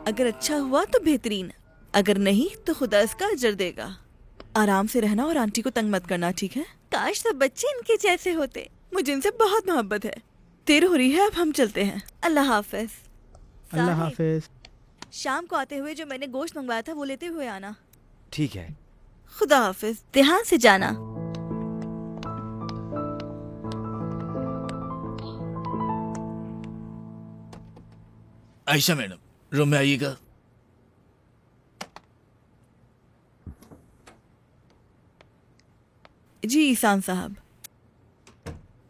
अगर अच्छा हुआ तो बेहतरीन, अगर नहीं तो खुदा इसका अजर देगा। आराम से रहना और आंटी को तंग मत करना, ठीक है? काश सब बच्चे इनके जैसे होते। मुझे इनसे बहुत मोहब्बत है। देर हो रही है, अब हम चलते हैं। अल्लाह हाफिज। अल्लाह हाफिज। शाम को आते हुए जो मैंने गोश्त मंगवाया था वो लेते हुए आना। ठीक है। खुदा हाफिज, ध्यान से जाना। आयशा मैडम, रूम में आइएगा। जी ईसान साहब।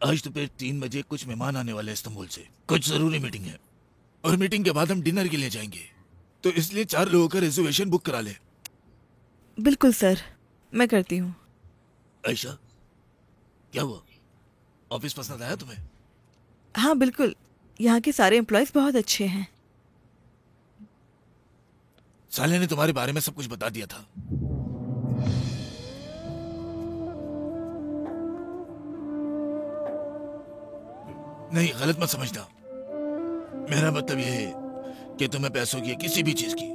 आज दोपहर 3 बजे कुछ मेहमान आने वाले हैं इस्तांबुल से। कुछ जरूरी मीटिंग है और मीटिंग के बाद हम डिनर के लिए जाएंगे, तो इसलिए 4 लोगों का रिजर्वेशन बुक करा ले। बिल्कुल सर, मैं करती हूँ। आयशा, क्या हुआ? ऑफिस पसंद आया तुम्हें? हाँ बिल्कुल, यहाँ के सारे एम्प्लॉयज बहुत अच्छे हैं। साले ने तुम्हारे बारे में सब कुछ बता दिया था। नहीं, गलत मत समझना। मेरा मतलब यह है कि तुम्हें पैसों की या किसी भी चीज की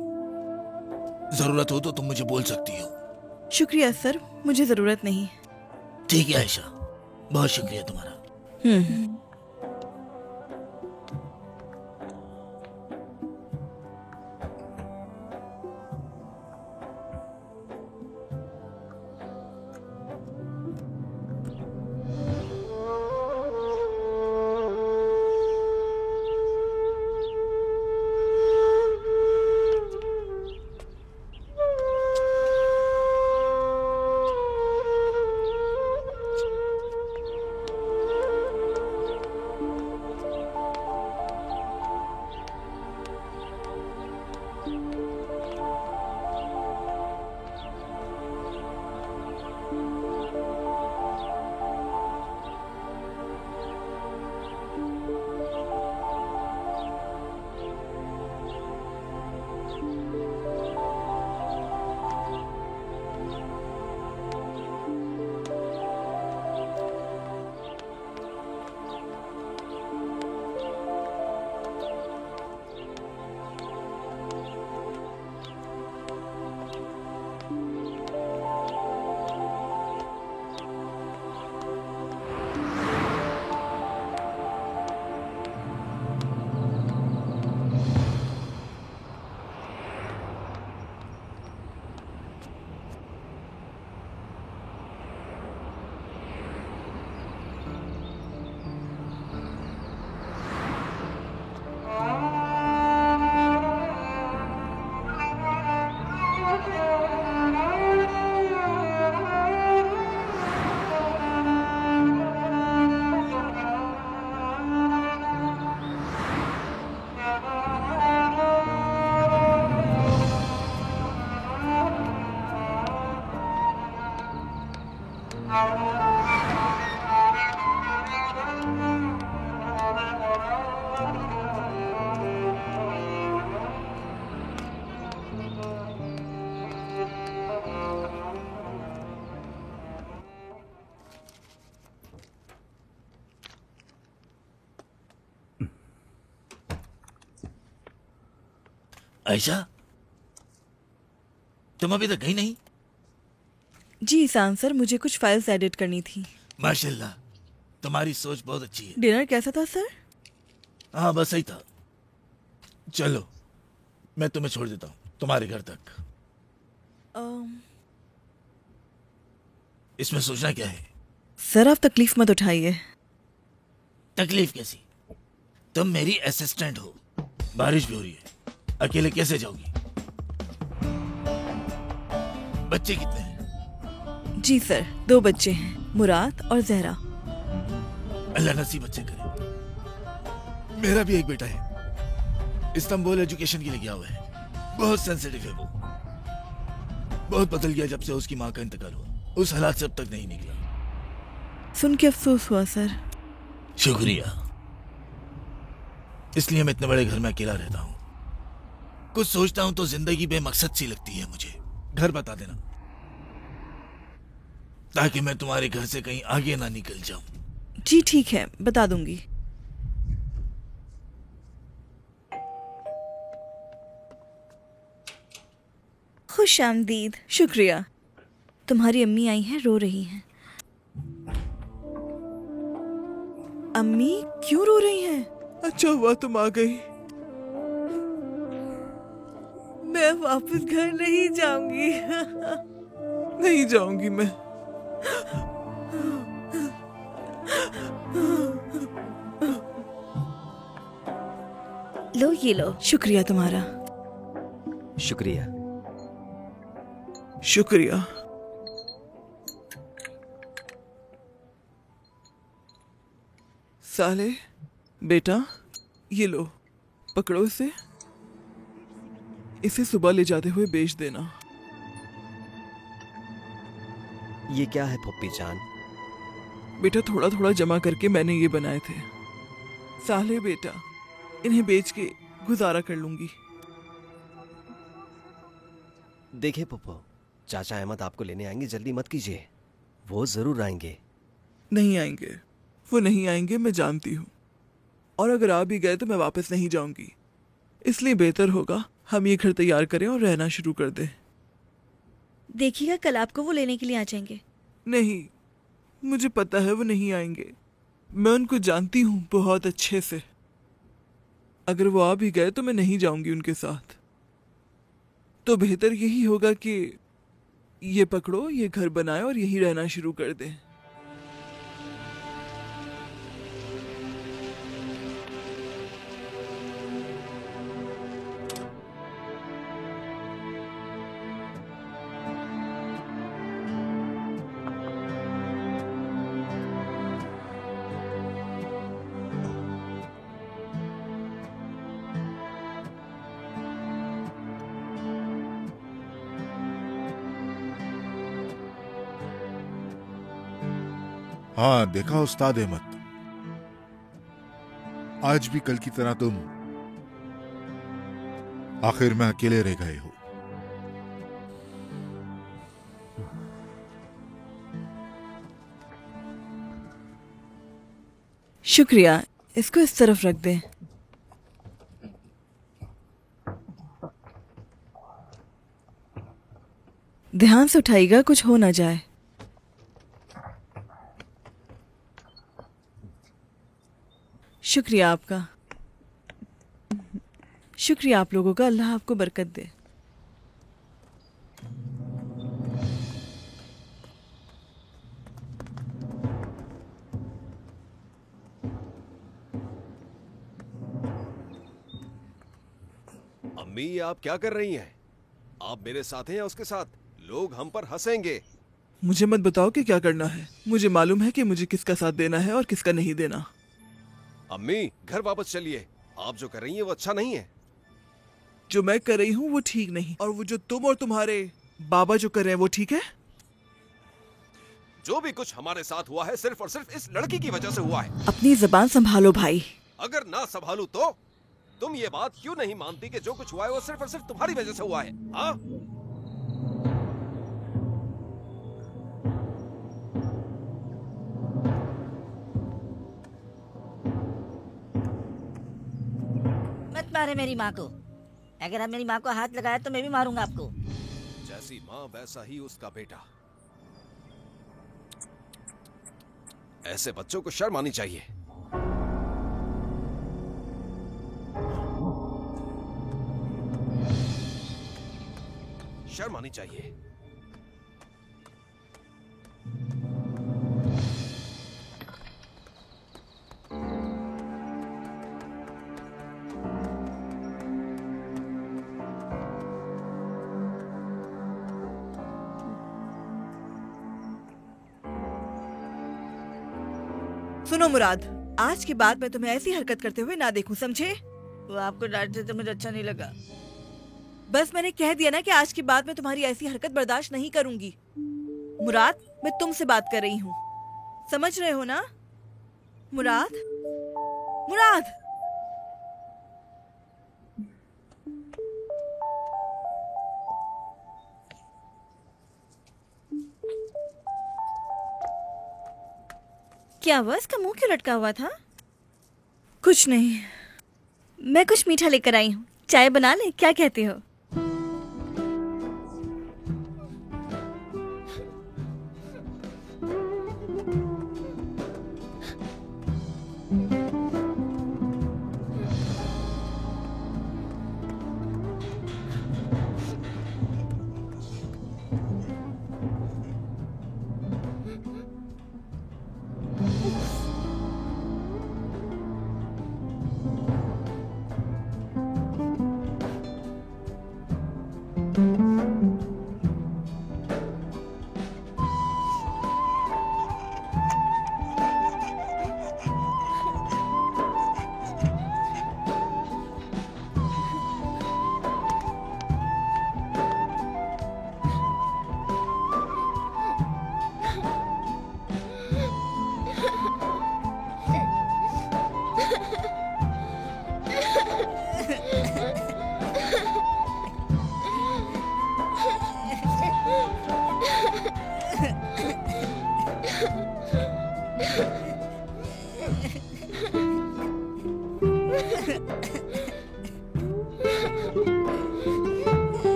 जरूरत हो तो तुम मुझे बोल सकती हो। शुक्रिया सर, मुझे जरूरत नहीं। ठीक है आयशा, बहुत शुक्रिया तुम्हारा। आयशा, तुम अभी तक गई नहीं? जी ईशान सर, मुझे कुछ फाइल्स एडिट करनी थी। माशाल्लाह, तुम्हारी सोच बहुत अच्छी है। डिनर कैसा था सर? हाँ बस सही था। चलो मैं तुम्हें छोड़ देता हूँ तुम्हारे घर तक। इसमें सोचना क्या है? सर आप तकलीफ मत उठाइए। तकलीफ कैसी? तुम मेरी असिस्टेंट हो, बारिश भी हो रही है, अकेले कैसे जाओगी? बच्चे कितने हैं? जी सर, 2 बच्चे हैं, मुराद और जहरा। अल्लाह नसीब अच्छे करे। मेरा भी एक बेटा है, इस्तांबुल एजुकेशन के लिए गया हुआ है। बहुत सेंसिटिव है वो, बहुत बदल गया जब से उसकी माँ का इंतकाल हुआ। उस हालात से अब तक नहीं निकला। सुन के अफसोस हुआ सर। शुक्रिया। इसलिए मैं इतने बड़े घर में अकेला रहता हूँ। कुछ सोचता हूँ तो जिंदगी बेमकसद सी लगती है मुझे। घर बता देना ताकि मैं तुम्हारे घर से कहीं आगे ना निकल जाऊं। जी ठीक है, बता दूंगी। खुश आमदीद। शुक्रिया। तुम्हारी अम्मी आई हैं, रो रही हैं। अम्मी क्यों रो रही हैं? अच्छा हुआ तुम आ गई। मैं वापस घर नहीं जाऊंगी। नहीं जाऊंगी मैं। लो ये लो। शुक्रिया तुम्हारा। शुक्रिया। साले बेटा, ये लो, पकड़ो इसे। इसे सुबह ले जाते हुए बेच देना। ये क्या है पप्पी जान? बेटा थोड़ा थोड़ा जमा करके मैंने ये बनाए थे। साले बेटा, इन्हें बेच के गुजारा कर लूंगी। देखिए पप्पू, चाचा अहमद आपको लेने आएंगे, जल्दी मत कीजिए। वो जरूर आएंगे। नहीं आएंगे, वो नहीं आएंगे, मैं जानती हूँ। और अगर आ भी गए तो मैं वापस नहीं जाऊंगी। इसलिए बेहतर होगा हम ये घर तैयार करें और रहना शुरू कर दें। देखिएगा कल आपको वो लेने के लिए आ जाएंगे। नहीं, मुझे पता है वो नहीं आएंगे। मैं उनको जानती हूँ बहुत अच्छे से। अगर वो आ भी गए तो मैं नहीं जाऊंगी उनके साथ। तो बेहतर यही होगा कि ये पकड़ो, ये घर बनाए और यही रहना शुरू कर दें। हाँ देखा उस्ताद अहमद, आज भी कल की तरह तुम आखिर में अकेले रह गए हो। शुक्रिया, इसको इस तरफ रख दें। ध्यान से उठाइएगा, कुछ हो ना जाए। शुक्रिया आपका। शुक्रिया आप लोगों का, अल्लाह आपको बरकत दे। अम्मी, ये आप क्या कर रही हैं? आप मेरे साथ हैं या उसके साथ? लोग हम पर हंसेंगे। मुझे मत बताओ कि क्या करना है। मुझे मालूम है कि मुझे किसका साथ देना है और किसका नहीं देना। अम्मी, घर वापस चलिए। आप जो कर रही हैं वो अच्छा नहीं है। जो मैं कर रही हूँ वो ठीक नहीं, और वो जो तुम और तुम्हारे बाबा जो कर रहे हैं वो ठीक है। जो भी कुछ हमारे साथ हुआ है सिर्फ और सिर्फ इस लड़की की वजह से हुआ है। अपनी जबान संभालो भाई। अगर ना संभालू तो तुम ये बात क्यों नहीं मानती कि जो कुछ हुआ है वो सिर्फ और सिर्फ तुम्हारी वजह से हुआ है? हाँ? मत मारे मेरी माँ को। अगर आप मेरी माँ को हाथ लगाया तो मैं भी मारूंगा आपको। जैसी माँ वैसा ही उसका बेटा। ऐसे बच्चों को शर्म आनी चाहिए। शर्म आनी चाहिए। सुनो मुराद, आज के बाद मैं तुम्हें ऐसी हरकत करते हुए ना देखूं, समझे? वो आपको डांटते तो मुझे अच्छा नहीं लगा। बस मैंने कह दिया ना कि आज के बाद मैं तुम्हारी ऐसी हरकत बर्दाश्त नहीं करूंगी। मुराद, मैं तुमसे बात कर रही हूँ, समझ रहे हो ना? मुराद, मुराद। क्या हुआ? इसका मुंह क्यों लटका हुआ था? कुछ नहीं। मैं कुछ मीठा लेकर आई हूँ, चाय बना ले, क्या कहते हो?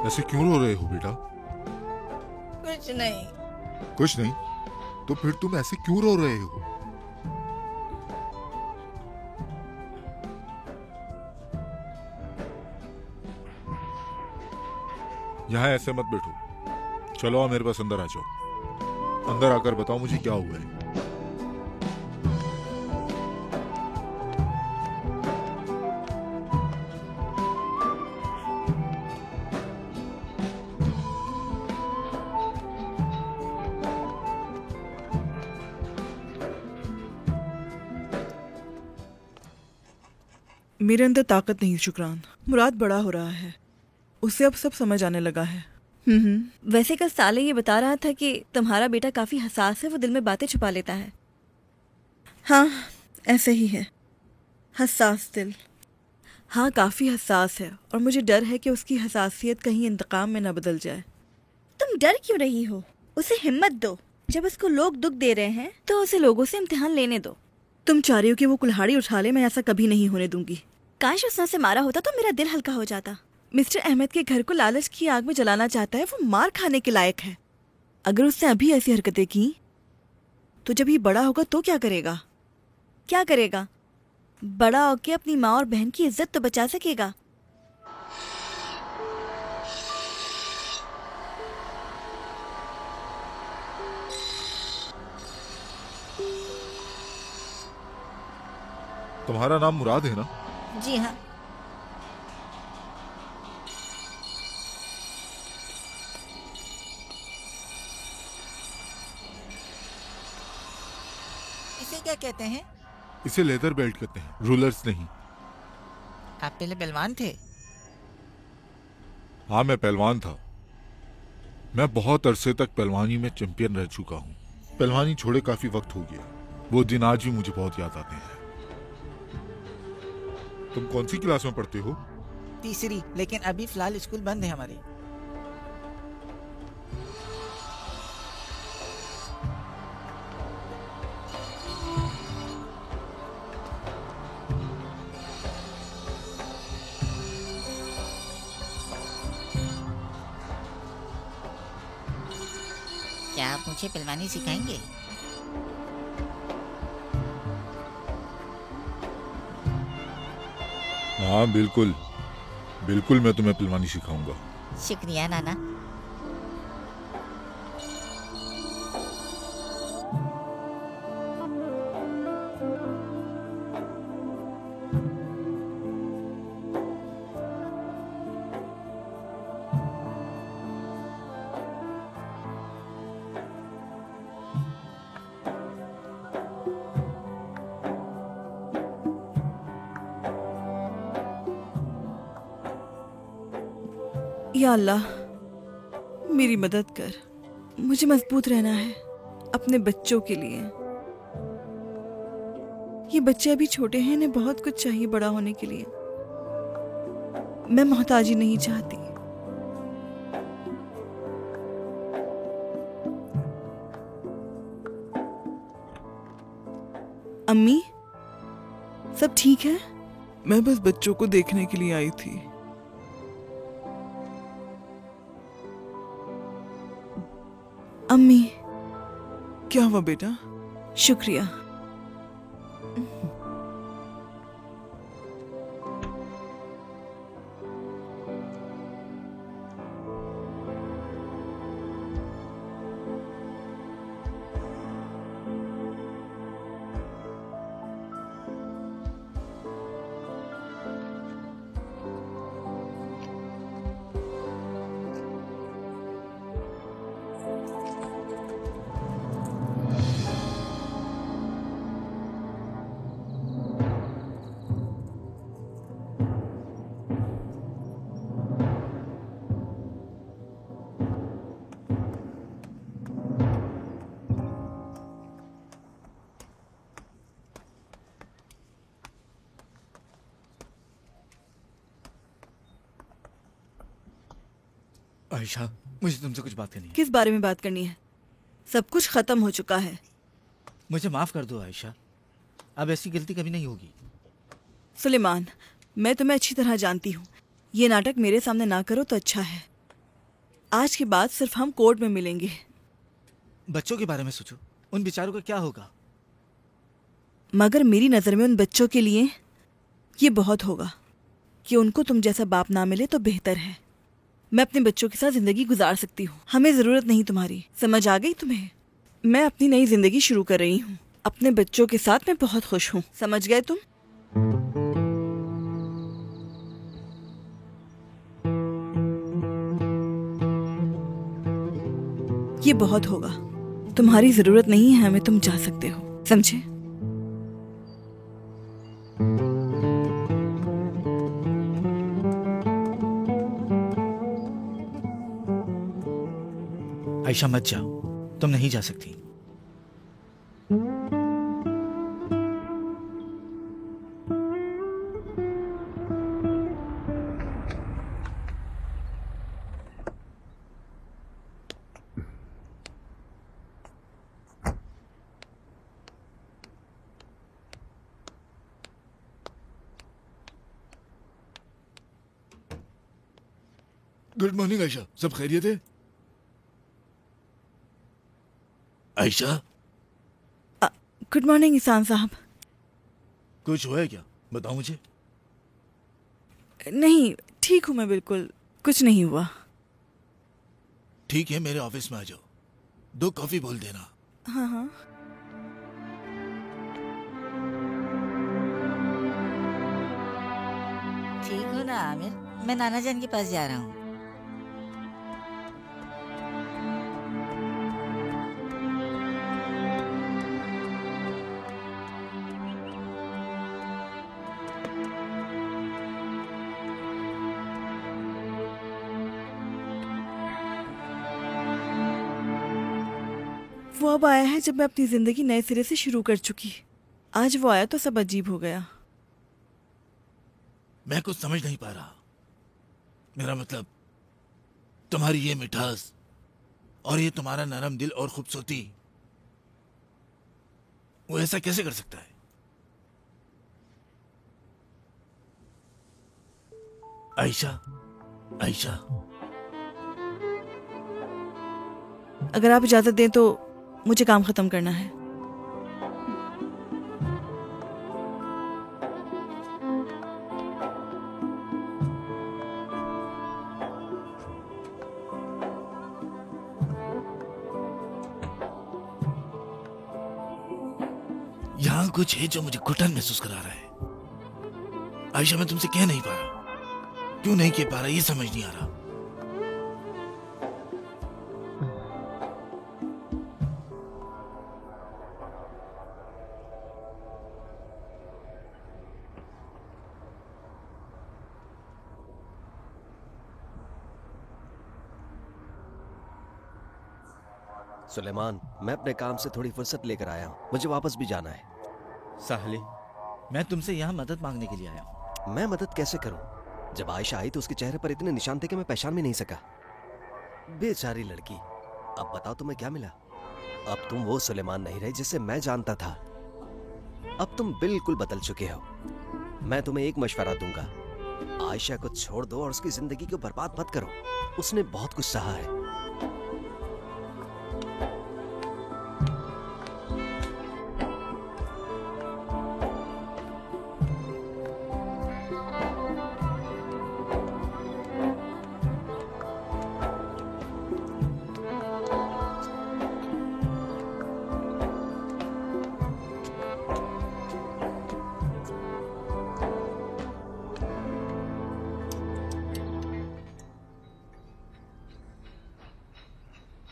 ऐसे क्यों रो रहे हो बेटा? कुछ नहीं। कुछ नहीं? तो फिर तुम ऐसे क्यों रो रहे हो? यहाँ ऐसे मत बैठो, चलो आओ मेरे पास, अंदर आ जाओ। अंदर आकर बताओ मुझे क्या हुआ है। मेरे अंदर ताकत नहीं शुक्रान। मुराद बड़ा हो रहा है, उसे अब सब समझ आने लगा है। वैसे कल साले ये बता रहा था कि तुम्हारा बेटा काफी हसास है, वो दिल में बातें छुपा लेता है। हाँ, ऐसे ही है, हसास दिल। हाँ, काफी हसास है और मुझे डर है कि उसकी हसासियत कहीं इंतकाम में न बदल जाए। तुम डर क्यों रही हो? उसे हिम्मत दो। जब उसको लोग दुख दे रहे हैं तो उसे लोगों से इम्तिहान लेने दो। तुम चाह रही हो कि वो कुल्हाड़ी उठा ले? मैं ऐसा कभी नहीं होने दूंगी। काश उसने उसे मारा होता तो मेरा दिल हल्का हो जाता। मिस्टर अहमद के घर को लालच की आग में जलाना चाहता है, वो मार खाने के लायक है। अगर उसने अभी ऐसी हरकतें की तो जब ये बड़ा होगा तो क्या करेगा? क्या करेगा? बड़ा होके अपनी माँ और बहन की इज्जत तो बचा सकेगा। तुम्हारा नाम मुराद है ना? जी हाँ। इसे क्या कहते हैं? इसे लेदर बेल्ट कहते हैं, रूलर्स नहीं। आप पहले पहलवान थे? हाँ, मैं पहलवान था। मैं बहुत अरसे तक पहलवानी में चैंपियन रह चुका हूँ। पहलवानी छोड़े काफी वक्त हो गया। वो दिन आज भी मुझे बहुत याद आते हैं। तुम कौन सी क्लास में पढ़ते हो? तीसरी, लेकिन अभी फिलहाल स्कूल बंद है हमारे। क्या आप मुझे पहलवानी सिखाएंगे? हाँ बिल्कुल, बिल्कुल मैं तुम्हें पहलवानी सिखाऊंगा। शुक्रिया नाना। या अल्लाह, मेरी मदद कर। मुझे मजबूत रहना है अपने बच्चों के लिए। ये बच्चे अभी छोटे हैं, इन्हें बहुत कुछ चाहिए बड़ा होने के लिए। मैं मोहताजी नहीं चाहती। अम्मी, सब ठीक है? मैं बस बच्चों को देखने के लिए आई थी। अम्मी, क्या हुआ बेटा? शुक्रिया। आयशा, मुझे तुमसे कुछ बात करनी है। किस बारे में बात करनी है? सब कुछ खत्म हो चुका है। मुझे माफ कर दो आयशा, अब ऐसी गलती कभी नहीं होगी। सुलेमान, मैं तुम्हें अच्छी तरह जानती हूँ। ये नाटक मेरे सामने ना करो तो अच्छा है। आज के बाद सिर्फ हम कोर्ट में मिलेंगे। बच्चों के बारे में सोचो, उन बेचारों का क्या होगा? मगर मेरी नज़र में उन बच्चों के लिए ये बहुत होगा कि उनको तुम जैसा बाप ना मिले तो बेहतर है। मैं अपने बच्चों के साथ जिंदगी गुजार सकती हूँ। हमें ज़रूरत नहीं तुम्हारी। समझ आ गई तुम्हें? मैं अपनी नई जिंदगी शुरू कर रही हूँ। अपने बच्चों के साथ मैं बहुत खुश हूँ। समझ गए तुम? ये बहुत होगा। तुम्हारी जरूरत नहीं है हमें, तुम जा सकते हो। समझे? आयशा मत जाओ, तुम नहीं जा सकती। गुड मॉर्निंग आयशा, सब खैरियत है? आयशा, गुड मॉर्निंग ईसान साहब। कुछ हुआ है क्या? बताओ मुझे। नहीं, ठीक हूँ मैं, बिल्कुल कुछ नहीं हुआ। ठीक है, मेरे ऑफिस में आ जाओ, 2 कॉफी बोल देना। हाँ हाँ। ठीक हो ना आमिर? मैं नाना जान के पास जा रहा हूँ। वो अब आया है जब मैं अपनी जिंदगी नए सिरे से शुरू कर चुकी। आज वो आया तो सब अजीब हो गया। मैं कुछ समझ नहीं पा रहा। मेरा मतलब, तुम्हारी ये मिठास और ये तुम्हारा नरम दिल और खूबसूरती, वो ऐसा कैसे कर सकता है? आयशा, आयशा, अगर आप इजाजत दें तो मुझे काम खत्म करना है। यहां कुछ है जो मुझे घुटन महसूस करा रहा है। आयशा, मैं तुमसे कह नहीं पा रहा। क्यों नहीं कह पा रहा, ये समझ नहीं आ रहा। सुलेमान, मैं अपने काम से थोड़ी फुर्सत लेकर आया हूँ, मुझे वापस भी जाना है। साहले, मैं तुमसे यहाँ मदद मांगने के लिए आया हूँ। मैं मदद कैसे करूँ? जब आयशा आई तो उसके चेहरे पर इतने निशान थे कि मैं पहचान भी नहीं सका। बेचारी लड़की। अब बताओ तुम्हें क्या मिला? अब तुम वो सुलेमान नहीं रहे जिसे मैं जानता था। अब तुम बिल्कुल बदल चुके हो। मैं तुम्हें एक मशवरा दूंगा, आयशा को छोड़ दो और उसकी जिंदगी को बर्बाद मत करो। उसने बहुत कुछ सहा है।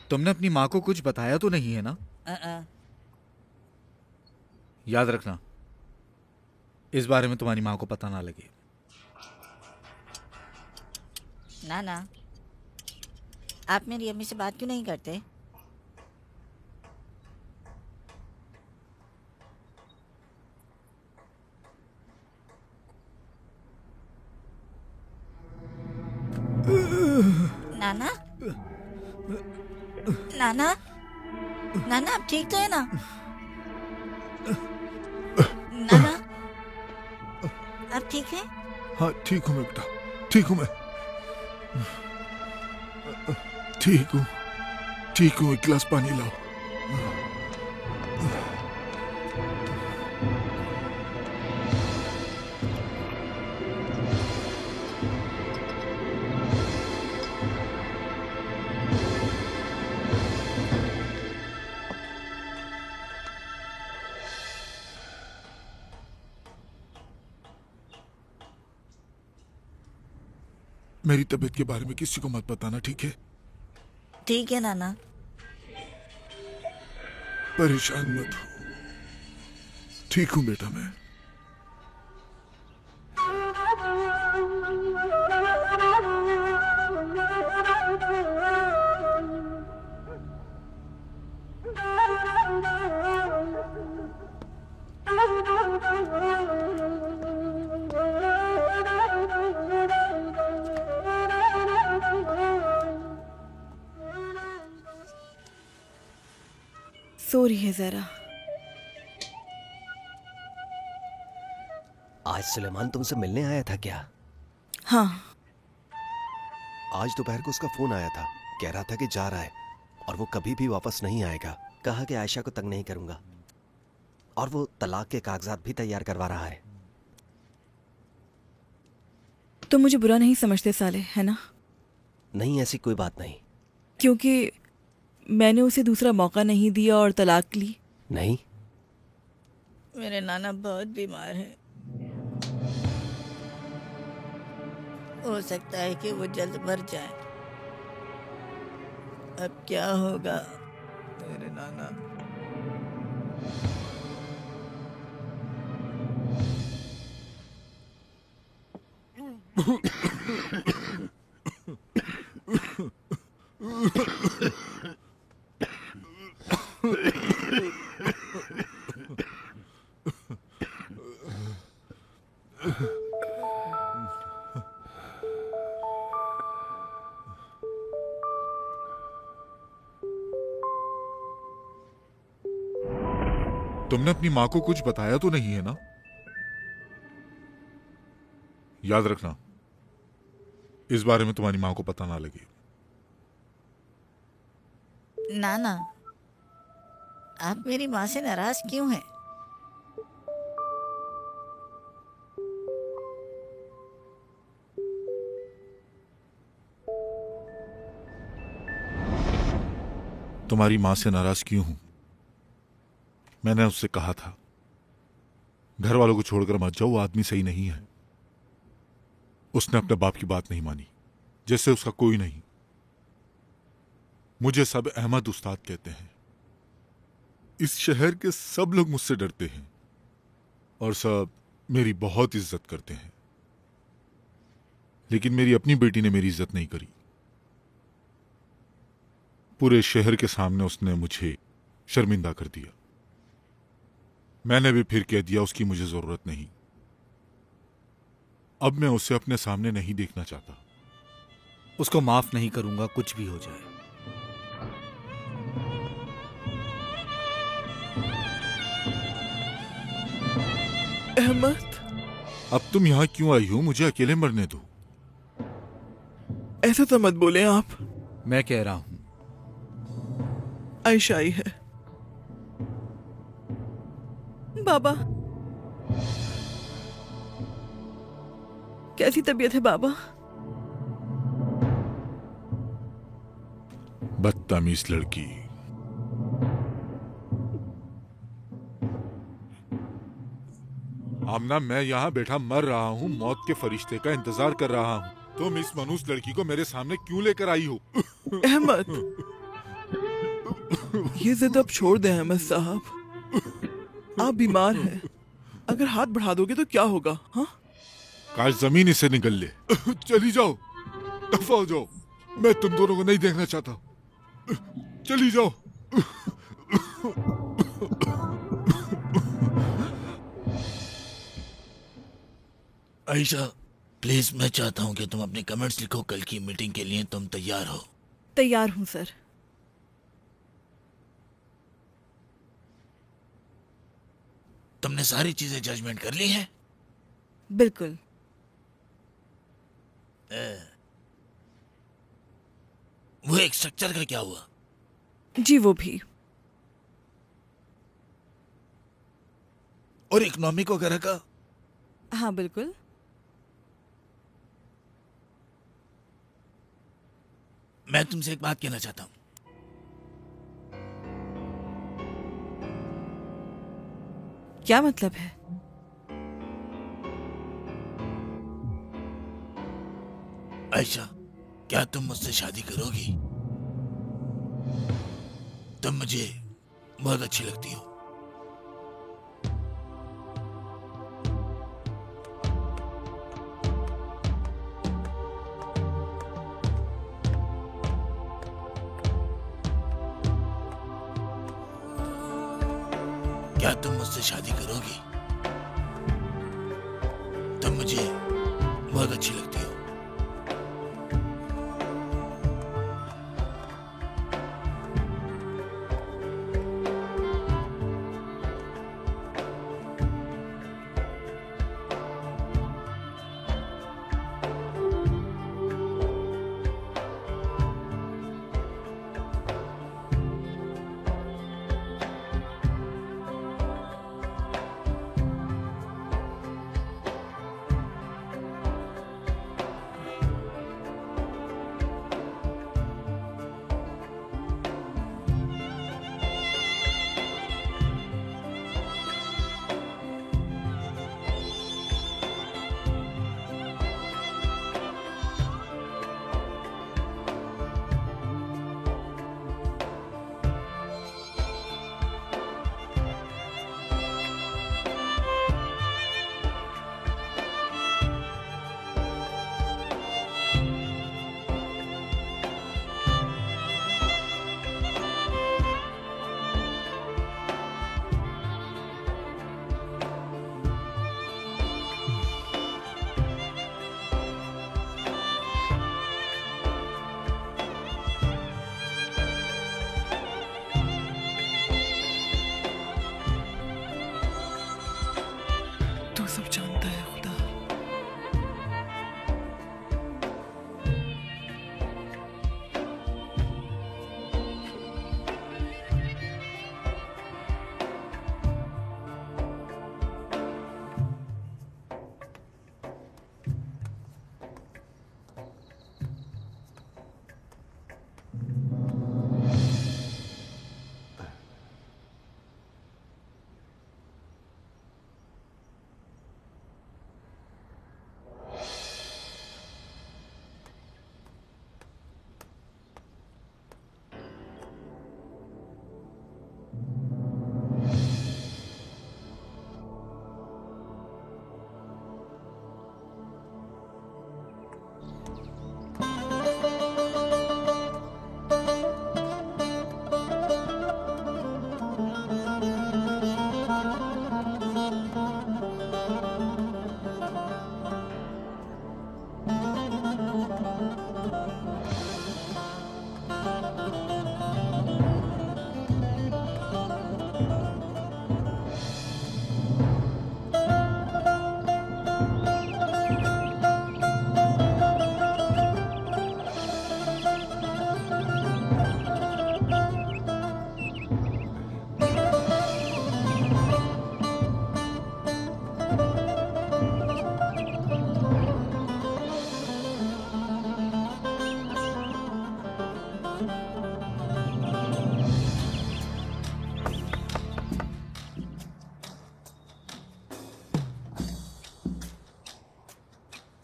तुमने अपनी माँ को कुछ बताया तो नहीं है ना? याद रखना, इस बारे में तुम्हारी माँ को पता ना लगे। नाना, आप मेरी अम्मी से बात क्यों नहीं करते? नाना? नाना, नाना आप ठीक तो है ना? नाना आप ठीक हैं? हाँ ठीक हूँ मैं बेटा, ठीक हूँ मैं, ठीक हूँ। एक गिलास पानी लाओ। मेरी तबीयत के बारे में किसी को मत बताना, ठीक है? ठीक है नाना। परेशान मत हो, ठीक हूँ बेटा मैं। सो रही है जरा। आज सुलेमान तुमसे मिलने आया था क्या? हाँ। आज दोपहर को उसका फोन आया था, कह रहा था कि जा रहा है और वो कभी भी वापस नहीं आएगा। कहा कि आयशा को तंग नहीं करूंगा और वो तलाक के कागजात भी तैयार करवा रहा है। तुम मुझे बुरा नहीं समझते साले, है ना? नहीं, ऐसी कोई बात नहीं। क्योंकि मैंने उसे दूसरा मौका नहीं दिया और तलाक ली। नहीं, मेरे नाना बहुत बीमार हैं। हो सकता है कि वो जल्द मर जाए। अब क्या होगा मेरे नाना? तुमने अपनी माँ को कुछ बताया तो नहीं है ना? याद रखना, इस बारे में तुम्हारी माँ को पता ना लगे। नाना आप मेरी माँ से नाराज क्यों हैं? तुम्हारी माँ से नाराज क्यों हूं? मैंने उससे कहा था घर वालों को छोड़कर मत जाओ, वो आदमी सही नहीं है। उसने अपने बाप की बात नहीं मानी, जैसे उसका कोई नहीं। मुझे सब अहमद उस्ताद कहते हैं। इस शहर के सब लोग मुझसे डरते हैं और सब मेरी बहुत इज्जत करते हैं, लेकिन मेरी अपनी बेटी ने मेरी इज्जत नहीं करी। पूरे शहर के सामने उसने मुझे शर्मिंदा कर दिया। मैंने भी फिर कह दिया उसकी मुझे जरूरत नहीं। अब मैं उसे अपने सामने नहीं देखना चाहता। उसको माफ नहीं करूंगा, कुछ भी हो जाए। अहमद, अब तुम यहां क्यों आई हो? मुझे अकेले मरने दो। ऐसा तो मत बोले आप। मैं कह रहा हूं आयशा आई है। बाबा, कैसी तबीयत है बाबा? बदतमीज लड़की। आमना, मैं यहाँ बैठा मर रहा हूँ, मौत के फरिश्ते का इंतजार कर रहा हूँ। तुम इस मनुष्य लड़की को मेरे सामने क्यों लेकर आई हो? अहमद, ये जिद अब छोड़ दे अहमद साहब। आप बीमार हैं, अगर हाथ बढ़ा दोगे तो क्या होगा? हाँ, काश जमीन इसे निगल ले। चली जाओ, दफा हो जाओ। मैं तुम दोनों को नहीं देखना चाहता। चली जाओ। आयशा प्लीज, मैं चाहता हूँ कि तुम अपने कमेंट्स लिखो। कल की मीटिंग के लिए तुम तैयार हो? तैयार हूँ सर। तुमने सारी चीजें जजमेंट कर ली हैं? बिल्कुल। वो एक स्ट्रक्चर का क्या हुआ? जी वो भी। और इकोनॉमिक वगैरह का? हाँ बिल्कुल। मैं तुमसे एक बात कहना चाहता हूं। क्या मतलब है? आयशा, क्या तुम मुझसे शादी करोगी? तुम मुझे बहुत अच्छी लगती हो। क्या तुम मुझसे शादी करोगी? तुम मुझे बहुत अच्छी लगती हो। तू सब जानता है खुदा।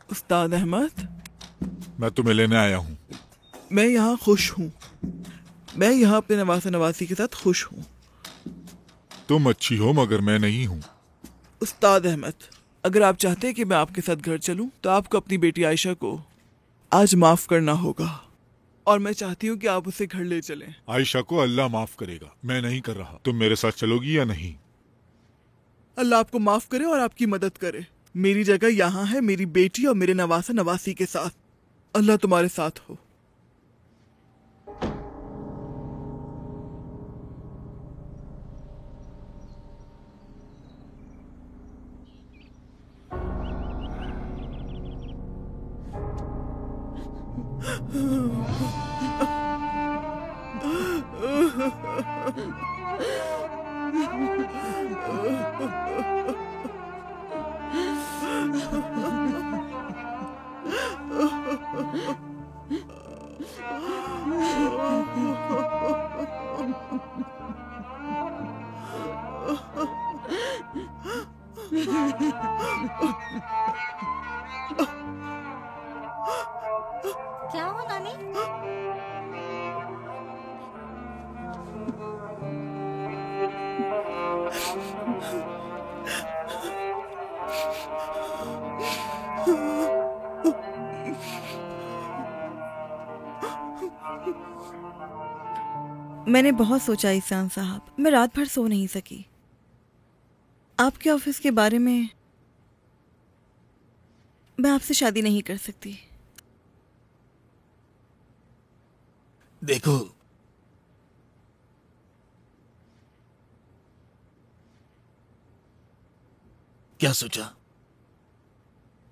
उस्ताद अहमद, मैं तुम्हें लेने आया हूँ। मैं यहाँ खुश हूँ। मैं यहाँ अपने नवासा नवासी के साथ खुश हूँ। तुम अच्छी हो मगर मैं नहीं हूँ। उस्ताद अहमद, अगर आप चाहते हैं कि मैं आपके साथ घर चलूं, तो आपको अपनी बेटी आयशा को आज माफ करना होगा, और मैं चाहती हूँ कि आप उसे घर ले चलें। आयशा को अल्लाह माफ करेगा, मैं नहीं कर रहा। तुम मेरे साथ चलोगी या नहीं? अल्लाह आपको माफ करे और आपकी मदद करे। मेरी जगह यहाँ है मेरी बेटी और मेरे नवासा नवासी के साथ। अल्लाह तुम्हारे साथ हो। क्या हुआ नानी? मैंने बहुत सोचा ईसान साहब, मैं रात भर सो नहीं सकी। आपके ऑफिस के बारे में मैं आपसे शादी नहीं कर सकती। देखो, क्या सोचा?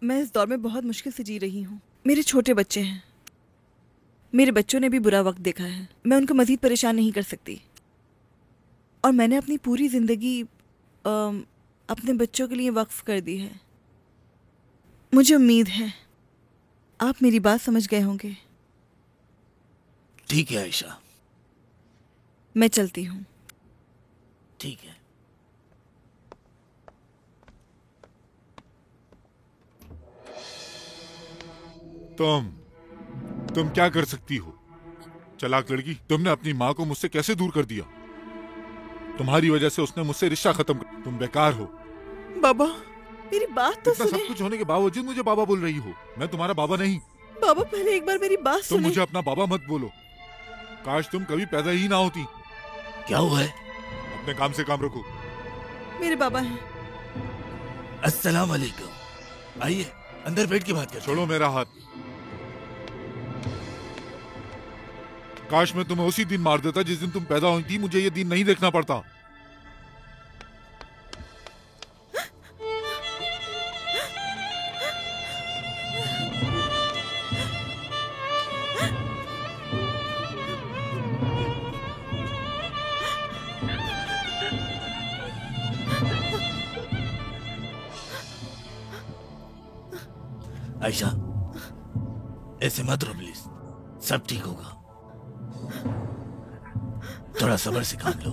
मैं इस दौर में बहुत मुश्किल से जी रही हूँ। मेरे छोटे बच्चे हैं, मेरे बच्चों ने भी बुरा वक्त देखा है। मैं उनको मजीद परेशान नहीं कर सकती, और मैंने अपनी पूरी जिंदगी अपने बच्चों के लिए वक्फ कर दी है। मुझे उम्मीद है आप मेरी बात समझ गए होंगे। ठीक है आयशा, मैं चलती हूँ। ठीक है। तुम क्या कर सकती हो? चालाक लड़की, तुमने अपनी माँ को मुझसे कैसे दूर कर दिया? तुम्हारी वजह से उसने मुझसे रिश्ता खत्म कर। तुम बेकार हो। बाबा, मेरी बात तो सुने। सब कुछ होने के बावजूद मुझे बाबा बोल रही हो। मैं तुम्हारा बाबा नहीं। बाबा, पहले एक बार मेरी बात सुने। तुम मुझे अपना बाबा मत बोलो। काश तुम कभी पैदा ही ना होती। क्या हुआ है? अपने काम से काम रखो। मेरे बाबा हैं। अस्सलाम वालेकुम। आइए अंदर बैठ के बात कर। छोड़ो मेरा हाथ। काश मैं तुम्हें उसी दिन मार देता जिस दिन तुम पैदा हुई थी। मुझे ये दिन नहीं देखना पड़ता। आयशा, ऐसे मत रो प्लीज, सब ठीक होगा। थोड़ा सब्र से काम लो।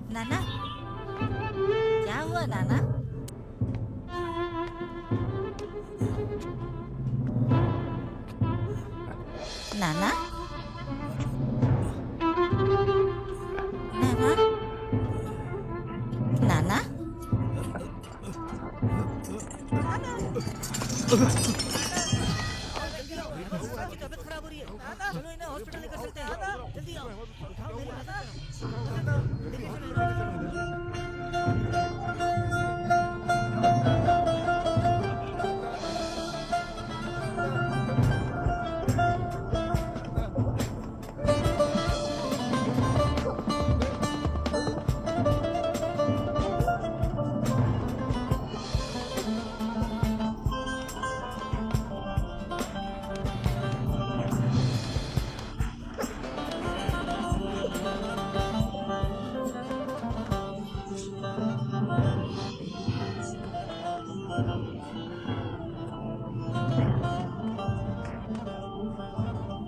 नाना, क्या हुआ नाना? नाना, नाना, नाना, हॉस्पिटल लेकर चलते हैं। जल्दी आओ, उठाओ मेरी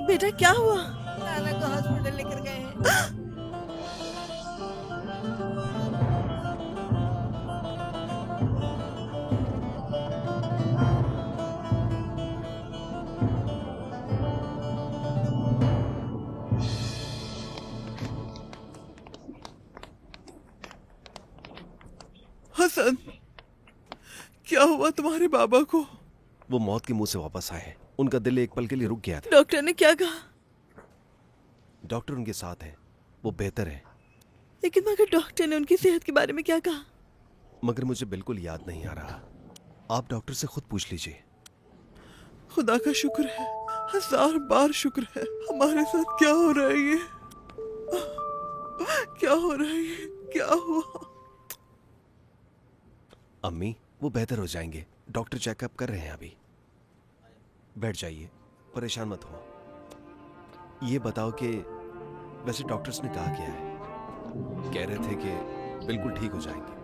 बेटा, क्या हुआ? नाना को हॉस्पिटल लेकर गए हैं। हसन, क्या हुआ तुम्हारे बाबा को? वो मौत के मुंह से वापस आए। उनका दिल एक पल के लिए रुक गया था। डॉक्टर ने क्या कहा? डॉक्टर उनके साथ है, वो बेहतर है। लेकिन मगर डॉक्टर ने उनकी सेहत के बारे में क्या कहा? मगर मुझे बिल्कुल याद नहीं आ रहा। आप डॉक्टर से खुद पूछ लीजिए। खुदा का शुक्र है, 1000 बार शुक्र है। हमारे साथ क्या हो रहा है ये? क्या हो रहा है ये? क्या हुआ? अम्मी वो बेहतर हो जाएंगे, डॉक्टर चेकअप कर रहे हैं अभी। बैठ जाइए, परेशान मत हो। ये बताओ कि वैसे डॉक्टर्स ने कहा क्या है? कह रहे थे कि बिल्कुल ठीक हो जाएंगे।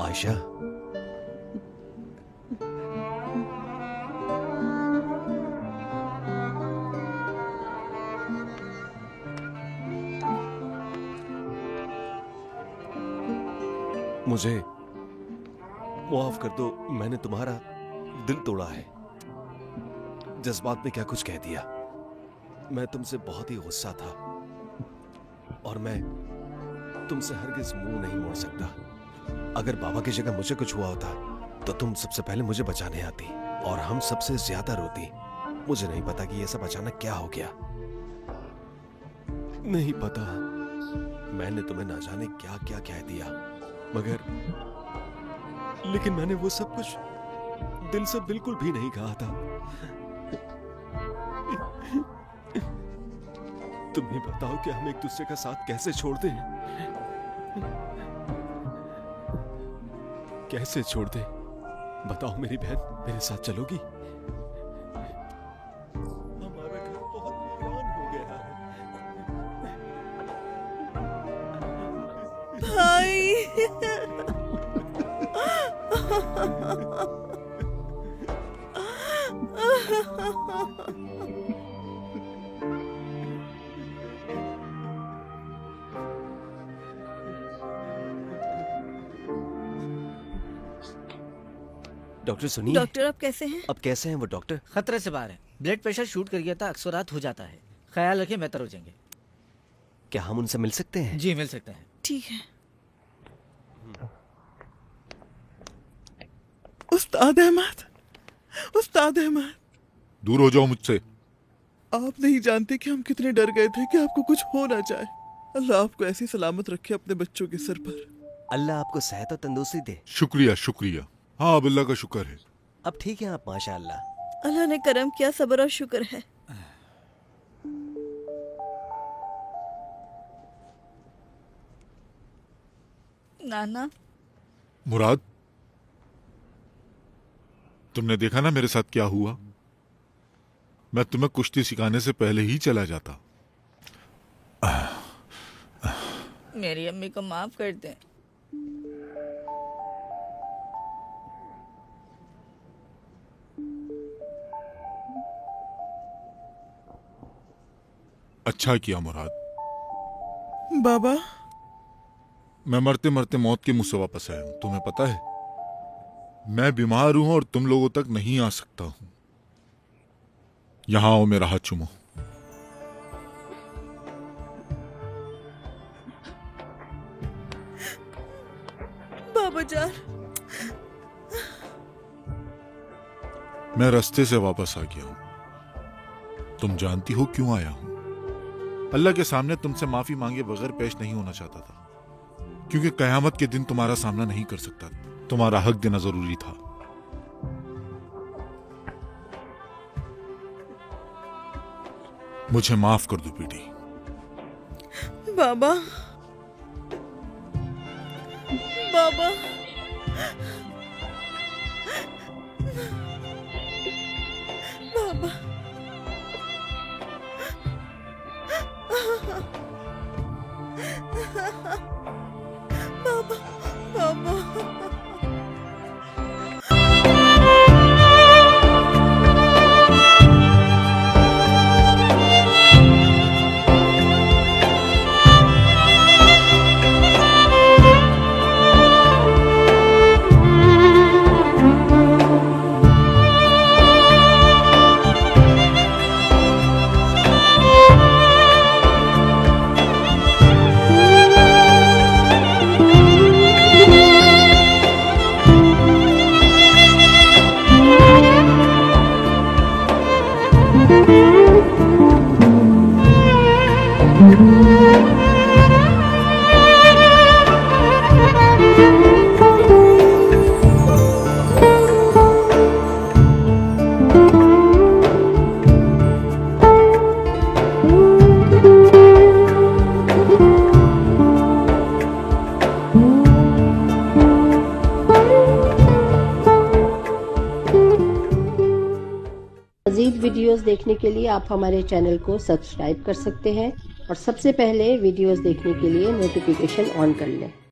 आयशा, मुझे माफ कर दो, मैंने तुम्हारा दिल तोड़ा है। जज्बात में क्या कुछ कह दिया। मैं तुमसे बहुत ही गुस्सा था और मैं तुमसे हरगिज मुंह नहीं मोड़ सकता। अगर बाबा की जगह मुझे कुछ हुआ होता तो तुम सबसे पहले मुझे बचाने आती और हम सबसे ज्यादा रोती। मुझे नहीं पता कि यह सब अचानक क्या हो गया। नहीं पता मैंने तुम्हें ना जाने क्या क्या कह दिया, मगर लेकिन मैंने वो सब कुछ दिल से बिल्कुल भी नहीं कहा था। तुम ही बताओ कि हम एक दूसरे का साथ कैसे छोड़ दें? कैसे छोड़ दें? बताओ मेरी बहन, मेरे साथ चलोगी? हमारा घर बहुत वीरान हो गया है। भाई डॉक्टर सुनिए। डॉक्टर आप कैसे हैं? अब कैसे हैं वो डॉक्टर? खतरे से बाहर है। ब्लड प्रेशर शूट कर गया था, अक्सरात हो जाता है। ख्याल रखिए, बेहतर हो जाएंगे। क्या हम उनसे मिल सकते हैं? जी मिल सकते हैं। ठीक है। उस्ताद अहमद, उस्ताद अहमद, दूर हो जाओ मुझसे। आप नहीं जानते कि हम कितने डर गए थे कि आपको कुछ हो ना जाए। अल्लाह आपको ऐसी सलामत रखे अपने बच्चों के सर पर। अल्लाह आपको सेहत और तंदुरुस्ती दे। शुक्रिया शुक्रिया। हाँ, अब अल्लाह का शुक्र है। अब ठीक है आप, माशाअल्लाह। अल्लाह ने करम किया, सब्र और शुक्र है। नाना। मुराद, तुमने देखा ना मेरे साथ क्या हुआ? मैं तुम्हें कुश्ती सिखाने से पहले ही चला जाता। मेरी अम्मी को माफ कर दे। अच्छा किया मुराद। बाबा, मैं मरते मरते मौत के मुंह से वापस आया हूं। तुम्हें पता है मैं बीमार हूं और तुम लोगों तक नहीं आ सकता हूं। यहां आओ, मेरा हाथ चूमो। बाबा जान, मैं रास्ते से वापस आ गया हूं। तुम जानती हो क्यों आया हूं? अल्लाह के सामने तुमसे माफी मांगे बगैर पेश नहीं होना चाहता था, क्योंकि कयामत के दिन तुम्हारा सामना नहीं कर सकता। तुम्हारा हक देना जरूरी था। मुझे माफ कर दो बेटी। बाबा, बाबा, बाबा, बाबा, बाबा। मज़ीद वीडियोस देखने के लिए आप हमारे चैनल को सब्सक्राइब कर सकते हैं और सबसे पहले वीडियोस देखने के लिए नोटिफिकेशन ऑन कर लें।